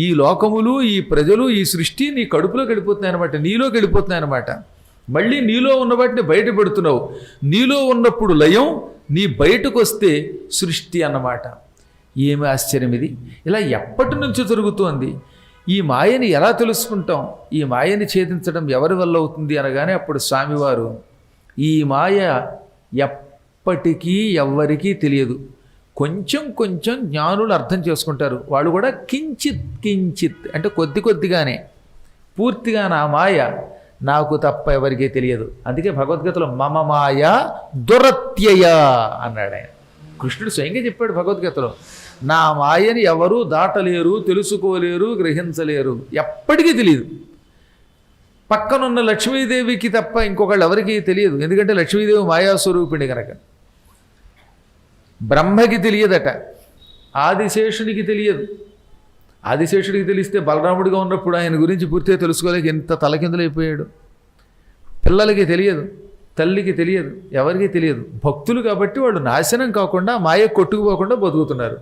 ఈ లోకములు, ఈ ప్రజలు, ఈ సృష్టి నీ కడుపులోకి వెళ్ళిపోతున్నాయన్నమాట, నీలోకి వెళ్ళిపోతున్నాయన్నమాట. మళ్ళీ నీలో ఉన్న వాటిని బయట పెడుతున్నావు. నీలో ఉన్నప్పుడు లయం, నీ బయటకు వస్తే సృష్టి అన్నమాట. ఏమి ఆశ్చర్యం ఇది! ఇలా ఎప్పటి నుంచి జరుగుతోంది? ఈ మాయని ఎలా తెలుసుకుంటాం? ఈ మాయని ఛేదించడం ఎవరి వల్ల అవుతుంది అనగానే అప్పుడు స్వామివారు, ఈ మాయ ఎప్పటికీ ఎవ్వరికీ తెలియదు, కొంచెం కొంచెం జ్ఞానులు అర్థం చేసుకుంటారు, వాళ్ళు కూడా కించిత్ కించిత్ అంటే కొద్ది కొద్దిగానే, పూర్తిగా నా మాయ నాకు తప్ప ఎవరికీ తెలియదు. అందుకే భగవద్గీతలో మమ మాయ దురత్యయ అన్నాడు ఆయన. కృష్ణుడు స్వయంగా చెప్పాడు భగవద్గీతలో, నా మాయని ఎవరూ దాటలేరు, తెలుసుకోలేరు, గ్రహించలేరు, ఎప్పటికీ తెలియదు. పక్కనున్న లక్ష్మీదేవికి తప్ప ఇంకొకళ్ళు ఎవరికీ తెలియదు, ఎందుకంటే లక్ష్మీదేవి మాయాస్వరూపిణి కనుక. బ్రహ్మకి తెలియదట, ఆదిశేషునికి తెలియదు. ఆదిశేషుడికి తెలిస్తే బలరాముడిగా ఉన్నప్పుడు ఆయన గురించి పూర్తిగా తెలుసుకోలేక ఎంత తలకిందులైపోయాడు. పిల్లలకి తెలియదు, తల్లికి తెలియదు, ఎవరికీ తెలియదు. భక్తులు కాబట్టి వాళ్ళు నాశనం కాకుండా మాయ కొట్టుకుపోకుండా బతుకుతున్నారు.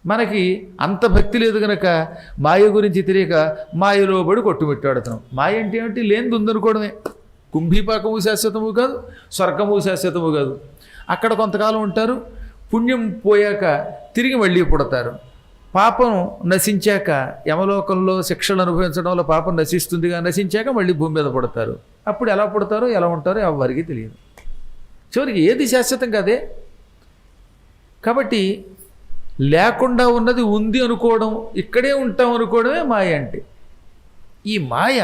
మనకి అంత భక్తి లేదు కనుక మాయ గురించి తెలియక మాయలో పడి కొట్టుమిట్టాడుతున్నాం. మాయ అంటే ఏమిటి? లేనిది ఉందనుకోవడమే. కుంభీపాకము శాశ్వతము కాదు, స్వర్గము శాశ్వతము కాదు. అక్కడ కొంతకాలం ఉంటారు, పుణ్యం పోయాక తిరిగి మళ్ళీ పుడతారు. పాపం నశించాక యమలోకంలో శిక్షలు అనుభవించడం వల్ల పాపం నశిస్తుందిగా, నశించాక మళ్ళీ భూమి మీద పుడతారు. అప్పుడు ఎలా పుడతారో ఎలా ఉంటారో ఎవరికి తెలియదు. చివరికి ఏది శాశ్వతం కాదే. కాబట్టి లేకుండా ఉన్నది ఉంది అనుకోవడం, ఇక్కడే ఉంటాం అనుకోవడమే మాయ అంటే. ఈ మాయ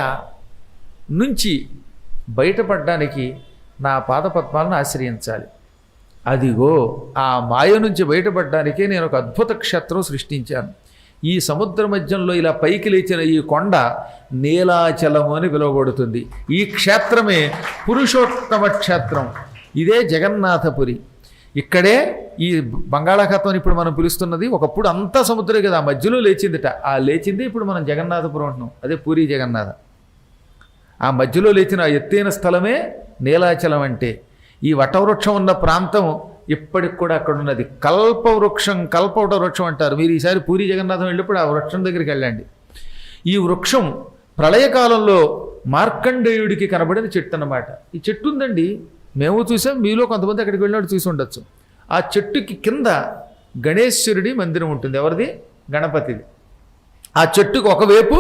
నుంచి బయటపడడానికి నా పాదపద్మాలను ఆశ్రయించాలి. అదిగో ఆ మాయ నుంచి బయటపడడానికే నేను ఒక అద్భుత క్షేత్రం సృష్టించాను. ఈ సముద్ర మధ్యంలో ఇలా పైకి లేచిన ఈ కొండ నీలాచలము అని పిలువబడుతుంది. ఈ క్షేత్రమే పురుషోత్తమ క్షేత్రం. ఇదే జగన్నాథపురి. ఇక్కడే ఈ బంగాళాఖాతం ఇప్పుడు మనం పిలుస్తున్నది. ఒకప్పుడు అంతా సముద్రమే కదా, ఆ మధ్యలో లేచిందిట. ఆ లేచింది ఇప్పుడు మనం జగన్నాథపురం అంటున్నాం, అదే పూరి జగన్నాథ. ఆ మధ్యలో లేచిన ఎత్తైన స్థలమే నీలాచలం. అంటే ఈ వటవృక్షం ఉన్న ప్రాంతం ఇప్పటికి కూడా అక్కడ ఉన్నది. కల్పవృక్షం, కల్పవట వృక్షం అంటారు. మీరు ఈసారి పూరి జగన్నాథం వెళ్ళినప్పుడు ఆ వృక్షం దగ్గరికి వెళ్ళండి. ఈ వృక్షం ప్రళయకాలంలో మార్కండేయుడికి కనబడిన చెట్టు అన్నమాట. ఈ చెట్టు ఉందండి, మేము చూసాం, మీలో కొంతమంది అక్కడికి వెళ్ళినట్టు చూసి ఉండొచ్చు. ఆ చెట్టుకి కింద గణేశ్వరుడి మందిరం ఉంటుంది. ఎవరిది? గణపతిది. ఆ చెట్టుకు ఒకవైపు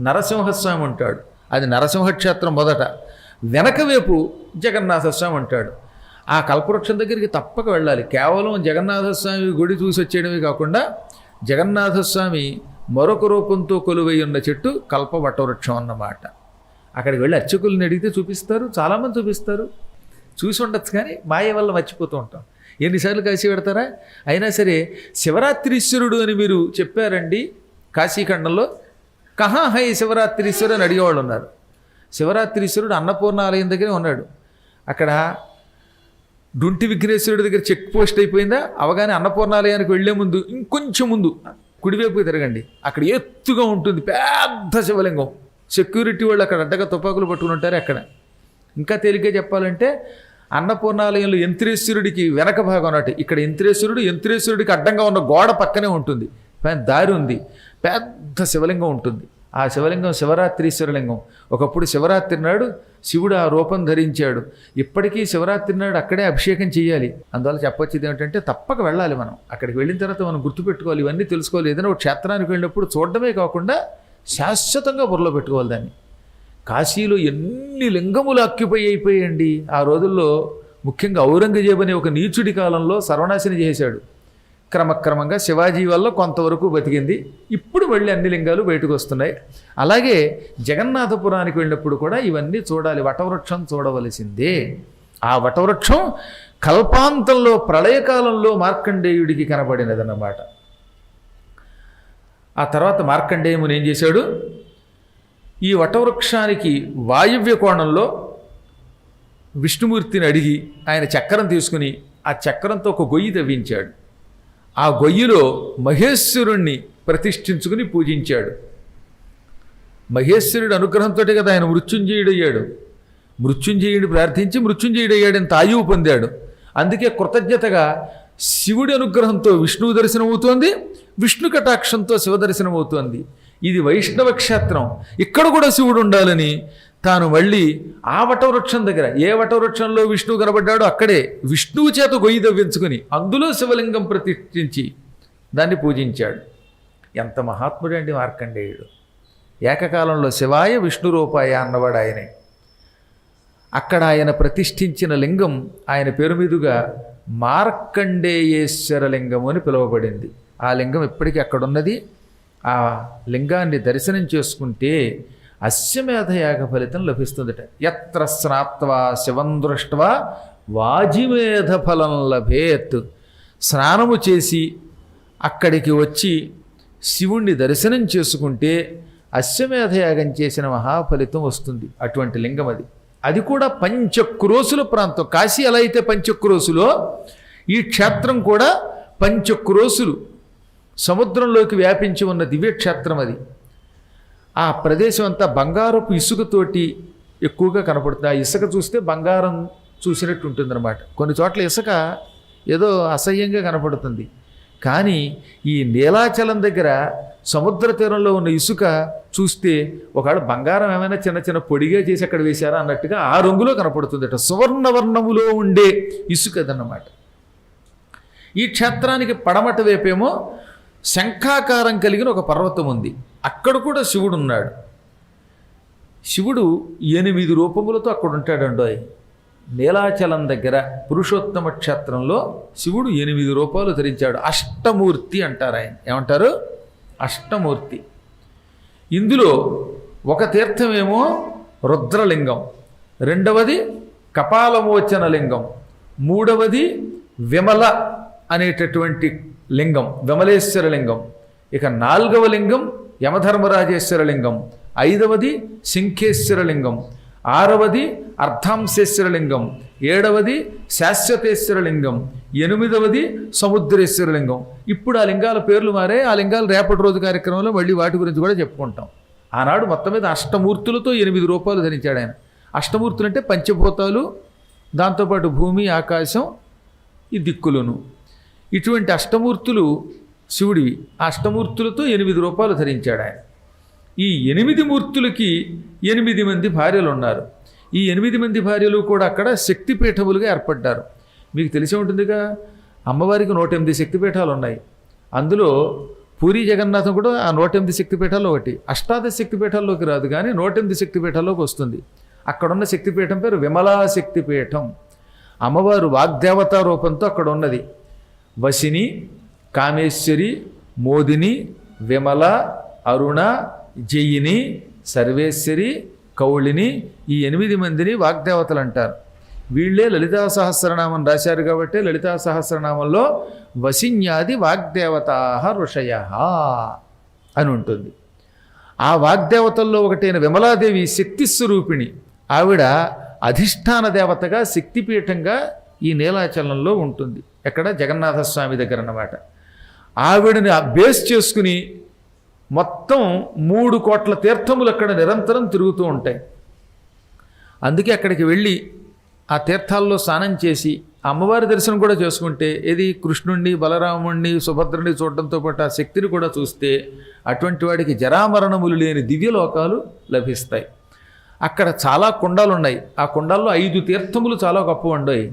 నరసింహస్వామి ఉంటాడు, అది నరసింహక్షేత్రం మొదట. వెనక వైపు జగన్నాథస్వామి ఉంటాడు. ఆ కల్పవృక్షం దగ్గరికి తప్పక వెళ్ళాలి. కేవలం జగన్నాథస్వామి గుడి చూసి వచ్చేయడమే కాకుండా జగన్నాథస్వామి మరొక రూపంతో కొలువై ఉన్న చెట్టు కల్పవటవృక్షం అన్నమాట. అక్కడికి వెళ్ళి అర్చకుల్ని అడిగితే చూపిస్తారు, చాలామంది చూపిస్తారు. చూసి ఉండొచ్చు కానీ మాయ వల్ల మర్చిపోతూ ఉంటాం. ఎన్నిసార్లు కాశీ పెడతారా? అయినా సరే శివరాత్రీశ్వరుడు అని మీరు చెప్పారండి కాశీఖండంలో. కహా హై శివరాత్రీశ్వరుడు అని అడిగేవాళ్ళు ఉన్నారు. శివరాత్రీశ్వరుడు అన్నపూర్ణ ఆలయం దగ్గరే ఉన్నాడు. అక్కడ డుంటి విఘ్నేశ్వరుడి దగ్గర చెక్ పోస్ట్ అయిపోయిందా, అవగానే అన్నపూర్ణాలయానికి వెళ్లే ముందు ఇంకొంచెం ముందు కుడివైపు తిరగండి. అక్కడ ఎత్తుగా ఉంటుంది పెద్ద శివలింగం. సెక్యూరిటీ వాళ్ళు అక్కడ అడ్డగా తుపాకులు పట్టుకుని ఉంటారు. అక్కడ ఇంకా తేలిగ్గా చెప్పాలంటే అన్నపూర్ణాలయంలో యంత్రేశ్వరుడికి వెనక భాగం అన్నట్టు. ఇక్కడ యంత్రేశ్వరుడికి అడ్డంగా ఉన్న గోడ పక్కనే ఉంటుంది, దారి ఉంది, పెద్ద శివలింగం ఉంటుంది. ఆ శివలింగం శివరాత్రీశ్వరలింగం. ఒకప్పుడు శివరాత్రి నాడు శివుడు ఆ రూపం ధరించాడు. ఇప్పటికీ శివరాత్రి నాడు అక్కడే అభిషేకం చేయాలి. అందువల్ల చెప్పొచ్చేది ఏమిటంటే తప్పక వెళ్ళాలి. మనం అక్కడికి వెళ్ళిన తర్వాత మనం గుర్తుపెట్టుకోవాలి, ఇవన్నీ తెలుసుకోవాలి. ఏదైనా ఒక క్షేత్రానికి వెళ్ళినప్పుడు చూడడమే కాకుండా శాశ్వతంగా బుర్రలో పెట్టుకోవాలి దాన్ని. కాశీలో ఎన్ని లింగములు అయిపోయాయండి. ఆ రోజుల్లో ముఖ్యంగా ఔరంగజేబు అనే ఒక నీచుడి కాలంలో సర్వనాశనం చేశాడు. క్రమక్రమంగా శివాజీ వల్ల కొంతవరకు బతికింది. ఇప్పుడు మళ్ళీ అన్ని లింగాలు బయటకు వస్తున్నాయి. అలాగే జగన్నాథపురానికి వెళ్ళినప్పుడు కూడా ఇవన్నీ చూడాలి. వటవృక్షం చూడవలసిందే. ఆ వటవృక్షం కల్పాంతంలో ప్రళయకాలంలో మార్కండేయుడికి కనబడినదన్నమాట. ఆ తర్వాత మార్కండేయముని ఏం చేశాడు, ఈ వటవృక్షానికి వాయువ్య కోణంలో విష్ణుమూర్తిని అడిగి ఆయన చక్రం తీసుకుని ఆ చక్రంతో ఒక గొయ్యి తవ్వించాడు. ఆ గొయ్యిలో మహేశ్వరుణ్ణి ప్రతిష్ఠించుకుని పూజించాడు. మహేశ్వరుడు అనుగ్రహంతో కదా ఆయన మృత్యుంజయుడయ్యాడు. మృత్యుంజయుడిని ప్రార్థించి మృత్యుంజయుడయ్యాడు, ఇంత ఆయువు పొందాడు. అందుకే కృతజ్ఞతగా శివుడి అనుగ్రహంతో విష్ణువు దర్శనం అవుతోంది, విష్ణు కటాక్షంతో శివ దర్శనం అవుతోంది. ఇది వైష్ణవ క్షేత్రం, ఇక్కడ కూడా శివుడు ఉండాలని తాను మళ్ళీ ఆ వటవృక్షం దగ్గర, ఏ వటవృక్షంలో విష్ణువు కనబడ్డాడో అక్కడే విష్ణువు చేత గొయ్యి తవ్వించుకుని అందులో శివలింగం ప్రతిష్ఠించి దాన్ని పూజించాడు. ఎంత మహాత్ముడు అండి మార్కండేయుడు. ఏకకాలంలో శివాయ విష్ణు రూపాయ అన్నవాడు ఆయనే. అక్కడ ఆయన ప్రతిష్ఠించిన లింగం ఆయన పేరు మీదుగా మార్కండేయేశ్వర లింగము అని పిలువబడింది. ఆ లింగం ఇప్పటికీ అక్కడున్నది. ఆ లింగాన్ని దర్శనం చేసుకుంటే అశ్వమేధయాగ ఫలితం లభిస్తుందట. యత్ర స్నాత్వా శివం దృష్ట్వా వాజిమేధ ఫలం లభేత్. స్నానము చేసి అక్కడికి వచ్చి శివుణ్ణి దర్శనం చేసుకుంటే అశ్వమేధయాగం చేసిన మహాఫలితం వస్తుంది. అటువంటి లింగం అది. అది కూడా పంచక్రోసుల ప్రాంతం. కాశీ ఎలా అయితే పంచక్రోసులో ఈ క్షేత్రం కూడా పంచక్రోసులు సముద్రంలోకి వ్యాపించి ఉన్న దివ్యక్షేత్రం అది. ఆ ప్రదేశం అంతా బంగారపు ఇసుకతోటి ఎక్కువగా కనపడుతుంది. ఆ ఇసుక చూస్తే బంగారం చూసినట్టు ఉంటుందన్నమాట. కొన్ని చోట్ల ఇసుక ఏదో అసహ్యంగా కనపడుతుంది. కానీ ఈ నీలాచలం దగ్గర సముద్ర తీరంలో ఉన్న ఇసుక చూస్తే ఒకవేళ బంగారం ఏమైనా చిన్న చిన్న పొడిగా చేసి అక్కడ వేశారా అన్నట్టుగా ఆ రంగులో కనపడుతుందట. సువర్ణవర్ణములో ఉండే ఇసుక అదన్నమాట. ఈ క్షేత్రానికి పడమట వైపేమో శంఖాకారం కలిగిన ఒక పర్వతం ఉంది. అక్కడ కూడా శివుడు ఉన్నాడు. శివుడు 8 రూపములతో అక్కడ ఉంటాడండోయ్. నీలాచలం దగ్గర పురుషోత్తమ క్షేత్రంలో శివుడు 8 రూపాలు ధరించాడు. అష్టమూర్తి అంటారు ఆయన. ఏమంటారు? అష్టమూర్తి. ఇందులో ఒక తీర్థమేమో రుద్రలింగం, రెండవది కపాలమోచన లింగం, మూడవది విమల అనేటటువంటి లింగం, విమలేశ్వర లింగం. ఇక 4వ లింగం యమధర్మరాజేశ్వర లింగం, 5వది శంఖేశ్వర లింగం, 6వది అర్ధాంశేశ్వర లింగం, 7వది శాశ్వతేశ్వర లింగం, 8వది సముద్రేశ్వర లింగం. ఇప్పుడు ఆ లింగాల పేర్లు మారే. ఆ లింగాలు రేపటి రోజు కార్యక్రమంలో మళ్ళీ వాటి గురించి కూడా చెప్పుకుంటాం. ఆనాడు మొత్తం మీద అష్టమూర్తులతో 8 రూపాయలు ధరించాడు ఆయన. అష్టమూర్తులు అంటే పంచభూతాలు, దాంతోపాటు భూమి, ఆకాశం, ఈ దిక్కులను. ఇటువంటి అష్టమూర్తులు శివుడివి. ఆ అష్టమూర్తులతో 8 రూపాయలు ధరించాడు ఆయన. ఈ 8 మూర్తులకి 8 మంది భార్యలు ఉన్నారు. ఈ 8 మంది భార్యలు కూడా అక్కడ శక్తిపీఠములుగా ఏర్పడ్డారు. మీకు తెలిసి ఉంటుందిగా, అమ్మవారికి 108 శక్తిపీఠాలు ఉన్నాయి. అందులో పూరి జగన్నాథం కూడా ఆ 108 శక్తిపీఠాల్లో ఒకటి. అష్టాదశ శక్తిపీఠాల్లోకి రాదు, కానీ 108 శక్తిపీఠాల్లోకి వస్తుంది. అక్కడున్న శక్తిపీఠం పేరు విమలా శక్తిపీఠం. అమ్మవారు వాగ్దేవతా రూపంతో అక్కడ ఉన్నది. వశిని, కామేశ్వరి, మోదిని, విమల, అరుణ, జయిని, సర్వేశ్వరి, కౌళిని, ఈ 8 మందిని వాగ్దేవతలు అంటారు. వీళ్ళే లలితా సహస్రనామం రాశారు కాబట్టి లలితా సహస్రనామంలో వశిన్యాది వాగ్దేవతా ఋషయ అని ఉంటుంది. ఆ వాగ్దేవతల్లో ఒకటైన విమలాదేవి శక్తి స్వరూపిణి. ఆవిడ అధిష్టాన దేవతగా శక్తిపీఠంగా ఈ నీలాచలంలో ఉంటుంది. ఎక్కడ? జగన్నాథస్వామి దగ్గర అన్నమాట. ఆవిడని బేస్ చేసుకుని మొత్తం 3 కోట్ల తీర్థములు అక్కడ నిరంతరం తిరుగుతూ ఉంటాయి. అందుకే అక్కడికి వెళ్ళి ఆ తీర్థాల్లో స్నానం చేసి అమ్మవారి దర్శనం కూడా చేసుకుంటే, ఏది కృష్ణుణ్ణి, బలరాముణ్ణి, సుభద్రుని చూడటంతో పాటు ఆ శక్తిని కూడా చూస్తే అటువంటి వాడికి జరామరణములు లేని దివ్యలోకాలు లభిస్తాయి. అక్కడ చాలా కుండాలు ఉన్నాయి. ఆ కుండాల్లో 5 తీర్థములు చాలా గొప్ప ఉన్నాయి,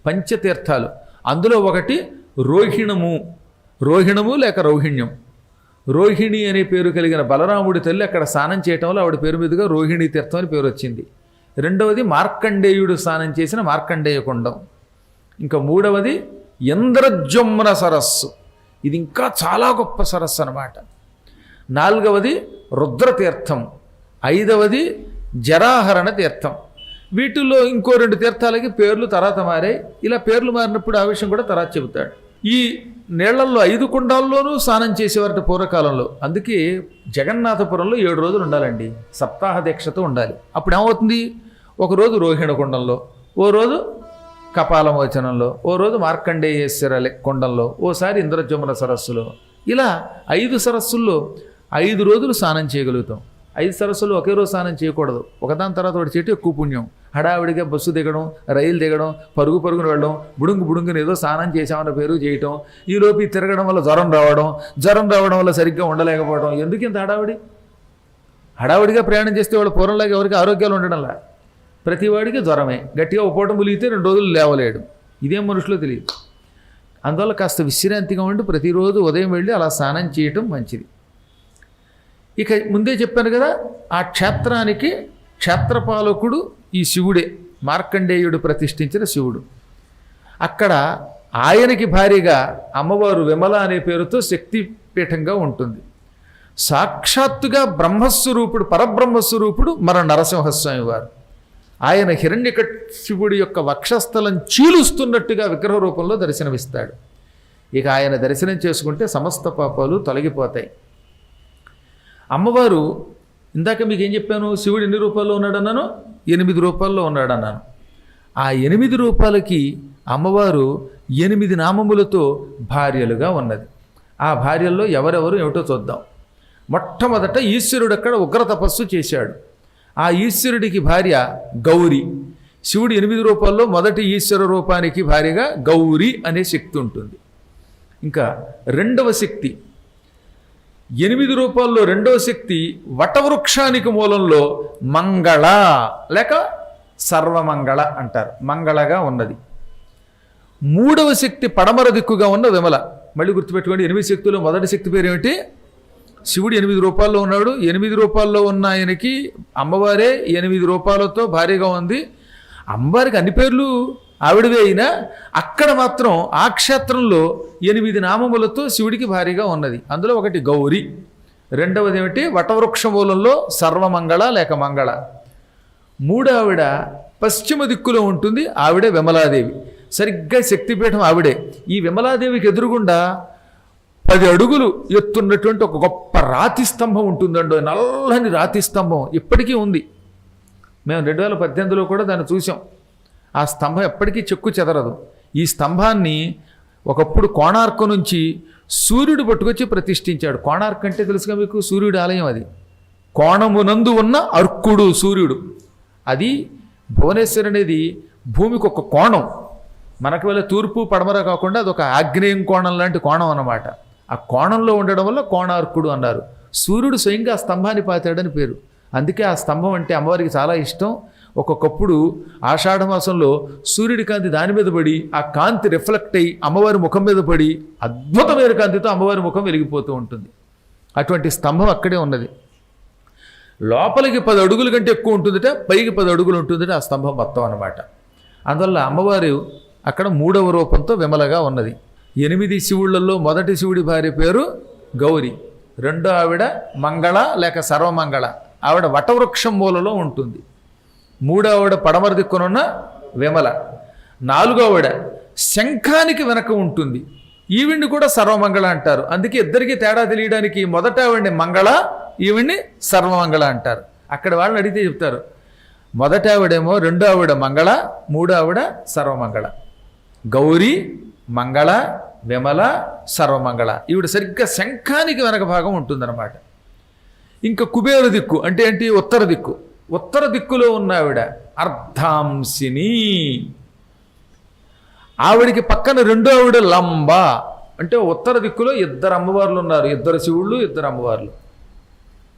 పంచతీర్థాలు. అందులో ఒకటి రోహిణము. రోహిణము లేక రౌహిణ్యం. రోహిణి అనే పేరు కలిగిన బలరాముడి తల్లి అక్కడ స్నానం చేయటం వల్ల ఆవిడ పేరు మీదుగా రోహిణీ తీర్థం అని పేరు వచ్చింది. రెండవది మార్కండేయుడు స్నానం చేసిన మార్కండేయ కుండం. ఇంకా 3వది ఇంద్రజుమ్న సరస్సు. ఇది ఇంకా చాలా గొప్ప సరస్సు అన్నమాట. 4వది రుద్రతీర్థం, 5వది జరాహరణ తీర్థం. వీటిల్లో ఇంకో 2 తీర్థాలకి పేర్లు తర్వాత మారాయి. ఇలా పేర్లు మారినప్పుడు ఆ విషయం కూడా తర్వాత చెబుతాడు. ఈ నీళ్లల్లో 5 కుండాల్లోనూ స్నానం చేసేవారట పూర్వకాలంలో. అందుకే జగన్నాథపురంలో 7 రోజులు ఉండాలండి, సప్తాహ దీక్షతో ఉండాలి. అప్పుడు ఏమవుతుంది, ఒకరోజు రోహిణ కుండంలో, ఓ రోజు కపాలమోచనంలో, ఓ రోజు మార్కండేయేశ్వర కుండంలో, ఓసారి ఇంద్రజమున సరస్సులో, ఇలా 5 సరస్సుల్లో 5 రోజులు స్నానం చేయగలుగుతాం. 5 సరస్సులు ఒకే రోజు స్నానం చేయకూడదు, ఒకదాని తర్వాత ఒకటి చేయటం ఎక్కువ పుణ్యం. హడావిడిగా బస్సు దిగడం, రైలు దిగడం, పరుగున వెళ్ళడం, బుడుంగుని ఏదో స్నానం చేసామన్న పేరు చేయటం, ఈలోపు తిరగడం వల్ల జ్వరం రావడం వల్ల సరిగ్గా ఉండలేకపోవడం. ఎందుకు ఇంత హడావిడిగా ప్రయాణం చేస్తే వాళ్ళ పూర్వంలాగా ఎవరికి ఆరోగ్యాలు ఉండడంలా. ప్రతివాడికి జ్వరమే, గట్టిగా ఒక పూట ములిగితే 2 రోజులు లేవలేడు. ఇదేం మనుషులో తెలియదు. అందువల్ల కాస్త విశ్రాంతిగా ఉండి ప్రతిరోజు ఉదయం వెళ్ళి అలా స్నానం చేయటం మంచిది. ఇక ముందే చెప్పాను కదా, ఆ క్షేత్రానికి క్షేత్రపాలకుడు ఈ శివుడే, మార్కండేయుడు ప్రతిష్ఠించిన శివుడు. అక్కడ ఆయనకి భారీగా అమ్మవారు విమల అనే పేరుతో శక్తిపీఠంగా ఉంటుంది. సాక్షాత్తుగా బ్రహ్మస్వరూపుడు, పరబ్రహ్మస్వరూపుడు మన నరసింహస్వామి వారు. ఆయన హిరణ్యకశిపుడి యొక్క వక్షస్థలం చీలుస్తున్నట్టుగా విగ్రహ రూపంలో దర్శనమిస్తాడు. ఇక ఆయన దర్శనం చేసుకుంటే సమస్త పాపాలు తొలగిపోతాయి. అమ్మవారు, ఇందాక మీకు ఏం చెప్పాను, శివుడు ఎన్ని రూపాల్లో ఉన్నాడన్నాను? 8 రూపాల్లో ఉన్నాడన్నాను. ఆ 8 రూపాలకి అమ్మవారు 8 నామములతో భార్యలుగా ఉన్నది. ఆ భార్యల్లో ఎవరెవరు ఏమిటో చూద్దాం. మొట్టమొదట ఈశ్వరుడు అక్కడ ఉగ్ర తపస్సు చేశాడు. ఆ ఈశ్వరుడికి భార్య గౌరీ. శివుడు 8 రూపాల్లో మొదటి ఈశ్వర రూపానికి భార్యగా గౌరీ అనే శక్తి ఉంటుంది. ఇంకా 2వ శక్తి, 8 రూపాల్లో 2వ శక్తి వటవృక్షానికి మూలంలో మంగళ లేక సర్వమంగళ అంటారు, మంగళగా ఉన్నది. 3వ శక్తి పడమర దిక్కుగా ఉన్న విమల. మళ్ళీ గుర్తుపెట్టుకోండి, 8 శక్తుల్లో మొదటి శక్తి పేరు ఏమిటి? శివుడు 8 రూపాల్లో ఉన్నాడు. 8 రూపాల్లో ఉన్న ఆయనకి అమ్మవారే 8 రూపాలతో భార్యగా ఉంది. అమ్మవారికి అన్ని పేర్లు ఆవిడవే అయినా అక్కడ మాత్రం ఆ క్షేత్రంలో 8 నామములతో శివుడికి భార్యగా ఉన్నది. అందులో ఒకటి గౌరీ, 2వది ఏమిటి? వటవృక్ష మూలంలో సర్వమంగళ లేక మంగళ. 3వ ఆవిడ పశ్చిమ దిక్కులో ఉంటుంది, ఆవిడే విమలాదేవి. సరిగ్గా శక్తిపీఠం ఆవిడే. ఈ విమలాదేవికి ఎదురుగుండా 10 అడుగులు ఎత్తున్నటువంటి ఒక గొప్ప రాతి స్తంభం ఉంటుందండో, నల్లని రాతి స్తంభం ఇప్పటికీ ఉంది. మేము 2018లో కూడా దాన్ని చూసాం. ఆ స్తంభం ఎప్పటికీ చెక్కు చెదరదు. ఈ స్తంభాన్ని ఒకప్పుడు కోణార్క్ నుంచి సూర్యుడు పట్టుకొచ్చి ప్రతిష్ఠించాడు. కోణార్క్ అంటే తెలుసుగా మీకు, సూర్యుడి ఆలయం అది. కోణమునందు ఉన్న అర్కుడు సూర్యుడు. అది భువనేశ్వర్ అనేది భూమికి ఒక కోణం. మనకు వల్ల తూర్పు పడమర కాకుండా అదొక ఆగ్నేయం కోణం లాంటి కోణం అన్నమాట. ఆ కోణంలో ఉండడం వల్ల కోణార్కుడు అన్నారు. సూర్యుడు స్వయంగా ఆ స్తంభాన్ని పాతాడని పేరు. అందుకే ఆ స్తంభం అంటే అమ్మవారికి చాలా ఇష్టం. ఒక్కొక్కప్పుడు ఆషాఢమాసంలో సూర్యుడి కాంతి దాని మీద పడి ఆ కాంతి రిఫ్లెక్ట్ అయ్యి అమ్మవారి ముఖం మీద పడి అద్భుతమైన కాంతితో అమ్మవారి ముఖం వెలిగిపోతూ ఉంటుంది. అటువంటి స్తంభం అక్కడే ఉన్నది. లోపలికి 10 అడుగుల కంటే ఎక్కువ ఉంటుందట, పైకి 10 అడుగులు ఉంటుందట ఆ స్తంభం మొత్తం అన్నమాట. అందువల్ల అమ్మవారు అక్కడ 3వ రూపంతో విమలగా ఉన్నది. 8 శివుళ్లలో మొదటి శివుడి భార్య పేరు గౌరి, 2వ ఆవిడ మంగళ లేక సర్వమంగళ, ఆవిడ వటవృక్షం మూలలో ఉంటుంది. 3వ ఆవిడ పడమర దిక్కునున్న విమల, 4వ ఆవిడ శంఖానికి వెనక ఉంటుంది. ఈవిడ్ని కూడా సర్వమంగళ అంటారు. అందుకే ఇద్దరికి తేడా తెలియడానికి మొదట ఆవిడ్ని మంగళ, ఈవిడ్ని సర్వమంగళ అంటారు. అక్కడ వాళ్ళని అడిగితే చెప్తారు, మొదట ఆవిడేమో 2వ ఆవిడ మంగళ, 3వ ఆవిడ సర్వమంగళ. గౌరీ, మంగళ, విమల, సర్వమంగళ. ఈవిడ సరిగ్గా శంఖానికి వెనక భాగం ఉంటుందన్నమాట. ఇంకా కుబేర దిక్కు అంటే ఏంటి? ఉత్తర దిక్కు. ఉత్తర దిక్కులో ఉన్న ఆవిడ అర్ధాంశిని. ఆవిడికి పక్కన 2వ ఆవిడ లంబ. అంటే ఉత్తర దిక్కులో 2 అమ్మవార్లు ఉన్నారు, 2 శివుళ్ళు, 2 అమ్మవార్లు.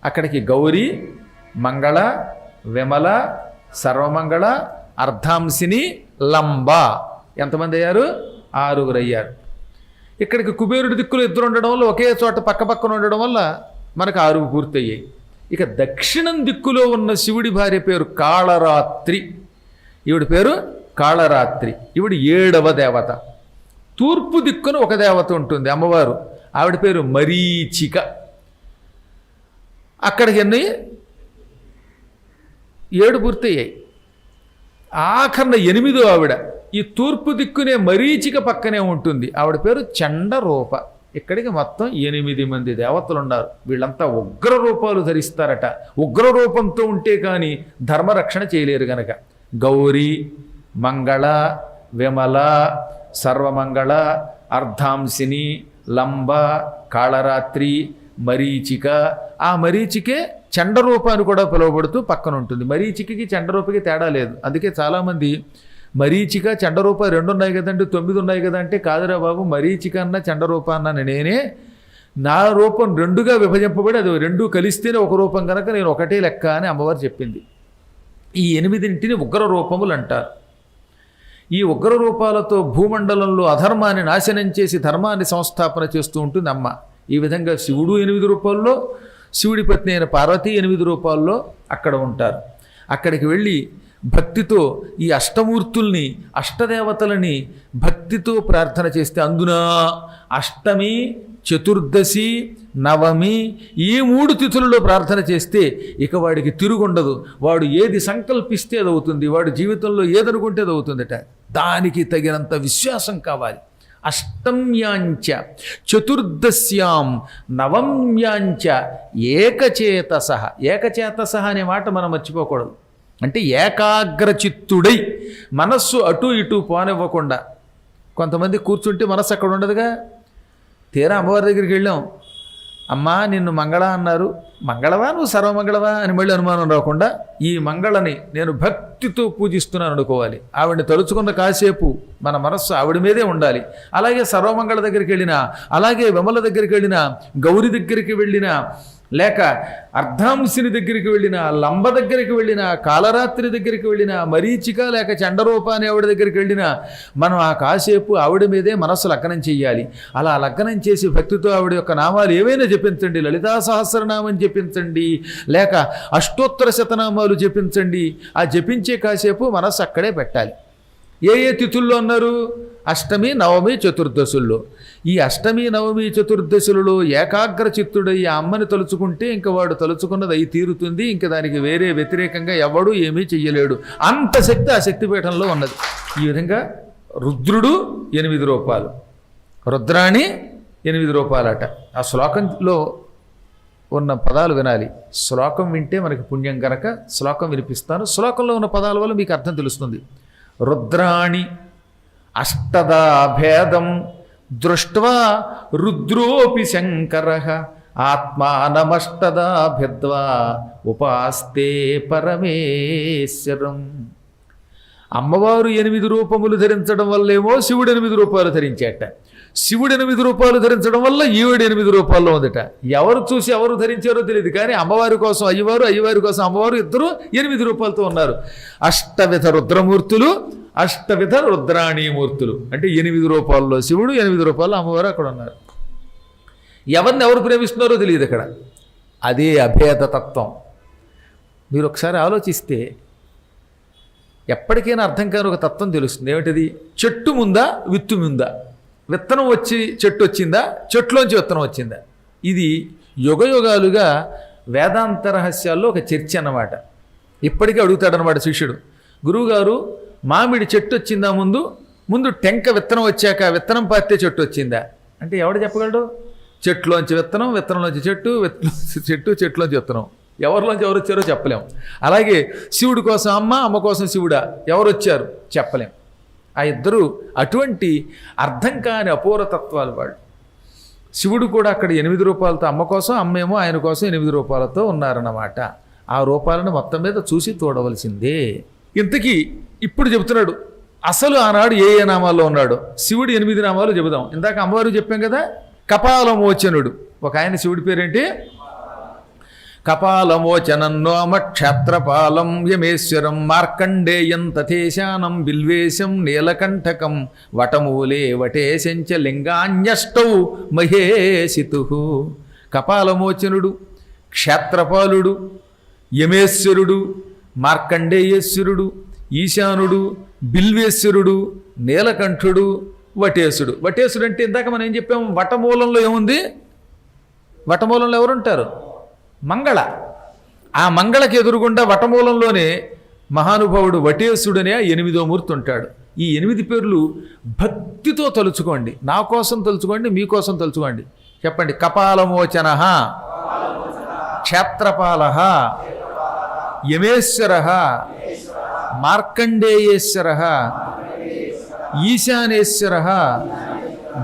అక్కడికి గౌరీ, మంగళ, విమల, సర్వమంగళ, అర్ధాంశిని, లంబ. ఎంతమంది అయ్యారు? 6 అయ్యారు. ఇక్కడికి కుబేరుడి దిక్కులు 2 ఉండడం వల్ల, ఒకే చోట పక్క పక్కన ఉండడం వల్ల మనకు 6 పూర్తయ్యాయి. ఇక దక్షిణం దిక్కులో ఉన్న శివుడి భార్య పేరు కాళరాత్రి. ఈవిడి పేరు కాళరాత్రి. ఈవిడ 7వ దేవత. తూర్పు దిక్కున ఒక దేవత ఉంటుంది అమ్మవారు, ఆవిడ పేరు మరీచిక. అక్కడికి ఎన్ని 7 పూర్తయ్యాయి. ఆఖరణ 8వ ఆవిడ ఈ తూర్పు దిక్కునే మరీచిక పక్కనే ఉంటుంది, ఆవిడ పేరు చండరూప. ఇక్కడికి మొత్తం 8 మంది దేవతలు ఉన్నారు. వీళ్ళంతా ఉగ్ర రూపాలు ధరిస్తారట. ఉగ్ర రూపంతో ఉంటే కానీ ధర్మరక్షణ చేయలేరు గనక. గౌరీ, మంగళ, విమల, సర్వమంగళ, అర్ధాంశిని, లంబ, కాళరాత్రి, మరీచిక. ఆ మరీచికే చండరూపాన్ని కూడా పిలువబడుతూ పక్కన ఉంటుంది. మరీచికకి చండరూపకి తేడా లేదు. అందుకే చాలామంది మరీచిక చండరూప 2 ఉన్నాయి కదండి, 9 ఉన్నాయి కదా అంటే, కాదురా బాబు, మరీచిక అన్న చండరూప అన్న నేనే, నా రూపం 2గా విభజింపబడి అది 2 కలిస్తేనే ఒక రూపం కనుక నేను ఒకటే లెక్క అని అమ్మవారు చెప్పింది. ఈ 8 ఉగ్ర రూపములు అంటారు. ఈ ఉగ్ర రూపాలతో భూమండలంలో అధర్మాన్ని నాశనం చేసి ధర్మాన్ని సంస్థాపన చేస్తూ ఉంటుంది అమ్మ. ఈ విధంగా శివుడు 8 రూపాల్లో, శివుడి పత్ని అయిన పార్వతి 8 రూపాల్లో అక్కడ ఉంటారు. అక్కడికి వెళ్ళి భక్తితో ఈ అష్టమూర్తుల్ని, అష్టదేవతలని భక్తితో ప్రార్థన చేస్తే, అందున అష్టమి, చతుర్దశి, నవమి ఈ 3 తిథులలో ప్రార్థన చేస్తే ఇక వాడికి తిరుగుండదు. వాడు ఏది సంకల్పిస్తే అది అవుతుంది. వాడు జీవితంలో ఏదనుకుంటే అది అవుతుందట. దానికి తగినంత విశ్వాసం కావాలి. అష్టమ్యాంచ చతుర్దశ్యాం నవమ్యాంచ ఏకచేతసః. ఏకచేతసః అనే మాట మనం మర్చిపోకూడదు. అంటే ఏకాగ్రచిత్తుడై, మనస్సు అటు ఇటు పోనివ్వకుండా. కొంతమంది కూర్చుంటే మనస్సు అక్కడ ఉండదుగా. తీరా అమ్మవారి దగ్గరికి వెళ్ళాం, అమ్మా నిన్ను మంగళ అన్నారు, మంగళవా నువ్వు సర్వమంగళవా అని మళ్ళీ అనుమానం రాకుండా ఈ మంగళని నేను భక్తితో పూజిస్తున్నాను అనుకోవాలి. ఆవిడని తలుచుకున్న కాసేపు మన మనస్సు ఆవిడ మీదే ఉండాలి. అలాగే సర్వమంగళ దగ్గరికి వెళ్ళినా, అలాగే విమల దగ్గరికి వెళ్ళినా, గౌరి దగ్గరికి వెళ్ళినా, లేక అర్ధాంశిని దగ్గరికి వెళ్ళినా, లంబ దగ్గరికి వెళ్ళినా, కాలరాత్రి దగ్గరికి వెళ్ళినా, మరీచిక లేక చండరూప అనే ఆవిడ దగ్గరికి వెళ్ళినా మనం ఆ కాసేపు ఆవిడ మీదే మనస్సు లగ్నం చెయ్యాలి. అలా లగ్నం చేసి భక్తితో ఆవిడ యొక్క నామాలు ఏవైనా జపించండి, లలితా సహస్రనామం జపించండి, లేక అష్టోత్తర శతనామాలు జపించండి. ఆ జపించే కాసేపు మనస్సు అక్కడే పెట్టాలి. ఏ తిథుల్లో అన్నారు? అష్టమి, నవమి, చతుర్దశుల్లో. ఈ అష్టమి, నవమి, చతుర్దశులలో ఏకాగ్ర చిత్తుడై ఆ అమ్మని తలుచుకుంటే ఇంక వాడు తలుచుకున్నది అయి తీరుతుంది. ఇంక దానికి వేరే వ్యతిరేకంగా ఎవడు ఏమీ చెయ్యలేడు. అంత శక్తి ఆ శక్తిపీఠంలో ఉన్నది. ఈ విధంగా రుద్రుడు 8 రూపాలు, రుద్రాణి 8 రూపాలట. ఆ శ్లోకంలో ఉన్న పదాలు వినాలి. శ్లోకం వింటే మనకి పుణ్యం కనుక శ్లోకం వినిపిస్తాను. శ్లోకంలో ఉన్న పదాల వల్ల మీకు అర్థం తెలుస్తుంది. రుద్రాణి అష్టదా భేదం దృష్ట్వా రుద్రోపి శంకరః ఆత్మానమష్టదా భిద్వా ఉపాస్తే పరమేశ్వరం. అమ్మవారు 8 రూపములు ధరించడం వల్లేమో శివుడు 8 రూపాయలు ధరించేట. శివుడు 8 రూపాయలు ధరించడం వల్ల ఈవిడ 8 రూపాయల్లో ఉందట. ఎవరు చూసి ఎవరు ధరించారో తెలియదు, కానీ అమ్మవారి కోసం అయ్యవారు, అయ్యవారి కోసం అమ్మవారు ఇద్దరు 8 రూపాయలతో ఉన్నారు. అష్టవిధ రుద్రమూర్తులు, అష్టవిధ రుద్రాణీమూర్తులు. అంటే 8 రూపాయల్లో శివుడు, 8 రూపాయల్లో అమ్మవారు అక్కడ ఉన్నారు. ఎవరిని ఎవరు ప్రేమిస్తున్నారో తెలియదు అక్కడ. అదే అభేద తత్వం. మీరు ఒకసారి ఆలోచిస్తే ఎప్పటికైనా అర్థం కాని ఒక తత్వం తెలుస్తుంది. ఏమిటిది? చెట్టు ముందా, విత్తు ముందా? విత్తనం వచ్చి చెట్టు వచ్చిందా, చెట్టులోంచి విత్తనం వచ్చిందా? ఇది యుగయుగాలుగా వేదాంత రహస్యాల్లో ఒక చర్చ అన్నమాట. ఇప్పటికీ అడుగుతాడనమాట శిష్యుడు, గురువుగారు మామిడి చెట్టు వచ్చిందా ముందు టెంక విత్తనం వచ్చాక విత్తనం పారితే చెట్టు వచ్చిందా అంటే ఎవడు చెప్పగలడు? చెట్టులోంచి విత్తనం, విత్తనంలోంచి చెట్టు, విత్తనంలోంచి చెట్టు, చెట్టులోంచి విత్తనం. ఎవరిలోంచి ఎవరు వచ్చారో చెప్పలేం. అలాగే శివుడి కోసం అమ్మ, అమ్మ కోసం శివుడా, ఎవరు వచ్చారు చెప్పలేం. ఆ ఇద్దరు అటువంటి అర్థం కాని అపూర్వతత్వాలు వాళ్ళు. శివుడు కూడా అక్కడ 8 రూపాయలతో అమ్మ కోసం, అమ్మేమో ఆయన కోసం 8 రూపాయలతో ఉన్నారన్నమాట. ఆ రూపాలను మొత్తం మీద చూసి చూడవలసిందే. ఇంతకీ ఇప్పుడు చెబుతున్నాడు అసలు ఆనాడు ఏ నామాల్లో ఉన్నాడు. శివుడు 8 నామాలు చెబుదాం. ఇందాక అమ్మవారు చెప్పాం కదా, కపాలమోచనుడు ఒక ఆయన. శివుడి పేరేంటి? కపాలమోచనం నోమ క్షేత్రపాలం యమేశ్వరం మార్కండేయం తథేశానం బిల్వేశం నీలకంఠకం వటమూలే వటేశంచ లింగాన్యష్టౌ మహేశితు. కపాలమోచనుడు, క్షేత్రపాలుడు, యమేశ్వరుడు, మార్కండేయేశ్వరుడు, ఈశానుడు, బిల్వేశ్వరుడు, నీలకంఠుడు, వటేశుడు. వటేశుడు అంటే ఇందాక మనం ఏం చెప్పాము, వటమూలంలో ఏముంది? వటమూలంలో ఎవరుంటారు? మంగళ. ఆ మంగళకి ఎదురుగుండా వటమూలంలోనే మహానుభావుడు వటేశుడనే 8వ మూర్తి ఉంటాడు. ఈ 8 పేర్లు భక్తితో తలుచుకోండి. నా కోసం తలుచుకోండి, మీకోసం తలుచుకోండి. చెప్పండి. కపాలమోచన, క్షేత్రపాల, యమేశ్వర, మార్కండేయేశ్వర, ఈశానేశ్వర,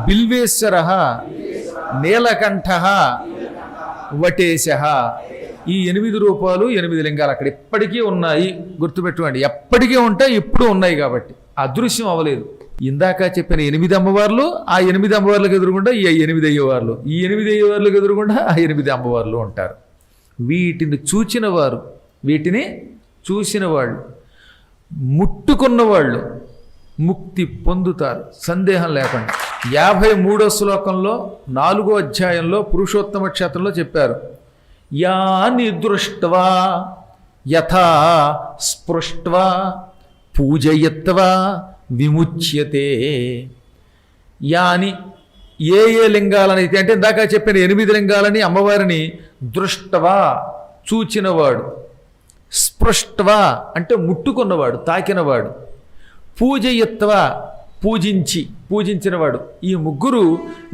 బిల్వేశ్వర, నీలకంఠ, వటేశ. ఈ 8 రూపాలు 8 లింగాలు అక్కడ ఎప్పటికీ ఉన్నాయి. గుర్తుపెట్టుకోండి, ఎప్పటికీ ఉంటాయి, ఇప్పుడు ఉన్నాయి కాబట్టి అదృశ్యం అవ్వలేదు. ఇందాక చెప్పిన 8 అమ్మవార్లు, ఆ 8 అమ్మవార్లకు ఎదురుగుండా ఈ 8 అయ్యవార్లు, ఈ 8 అయ్యవార్లకు ఎదురుగుండా ఆ 8 అమ్మవార్లు ఉంటారు. వీటిని చూసిన వాళ్ళు ముట్టుకున్న వాళ్ళు ముక్తి పొందుతారు, సందేహం లేకుండా. 53వ శ్లోకంలో 4వ అధ్యాయంలో పురుషోత్తమ క్షేత్రంలో చెప్పారు. యాని దృష్ట్వా యథా స్పృష్ట్వా పూజయత్వా విముచ్యతే. యాని ఏ లింగాలనైతే, అంటే ఇందాక చెప్పిన 8 లింగాలని అమ్మవారిని దృష్ట్వా చూచినవాడు, స్పృష్ట్వా అంటే ముట్టుకున్నవాడు, తాకినవాడు, పూజయత్వా పూజించినవాడు, ఈ ముగ్గురు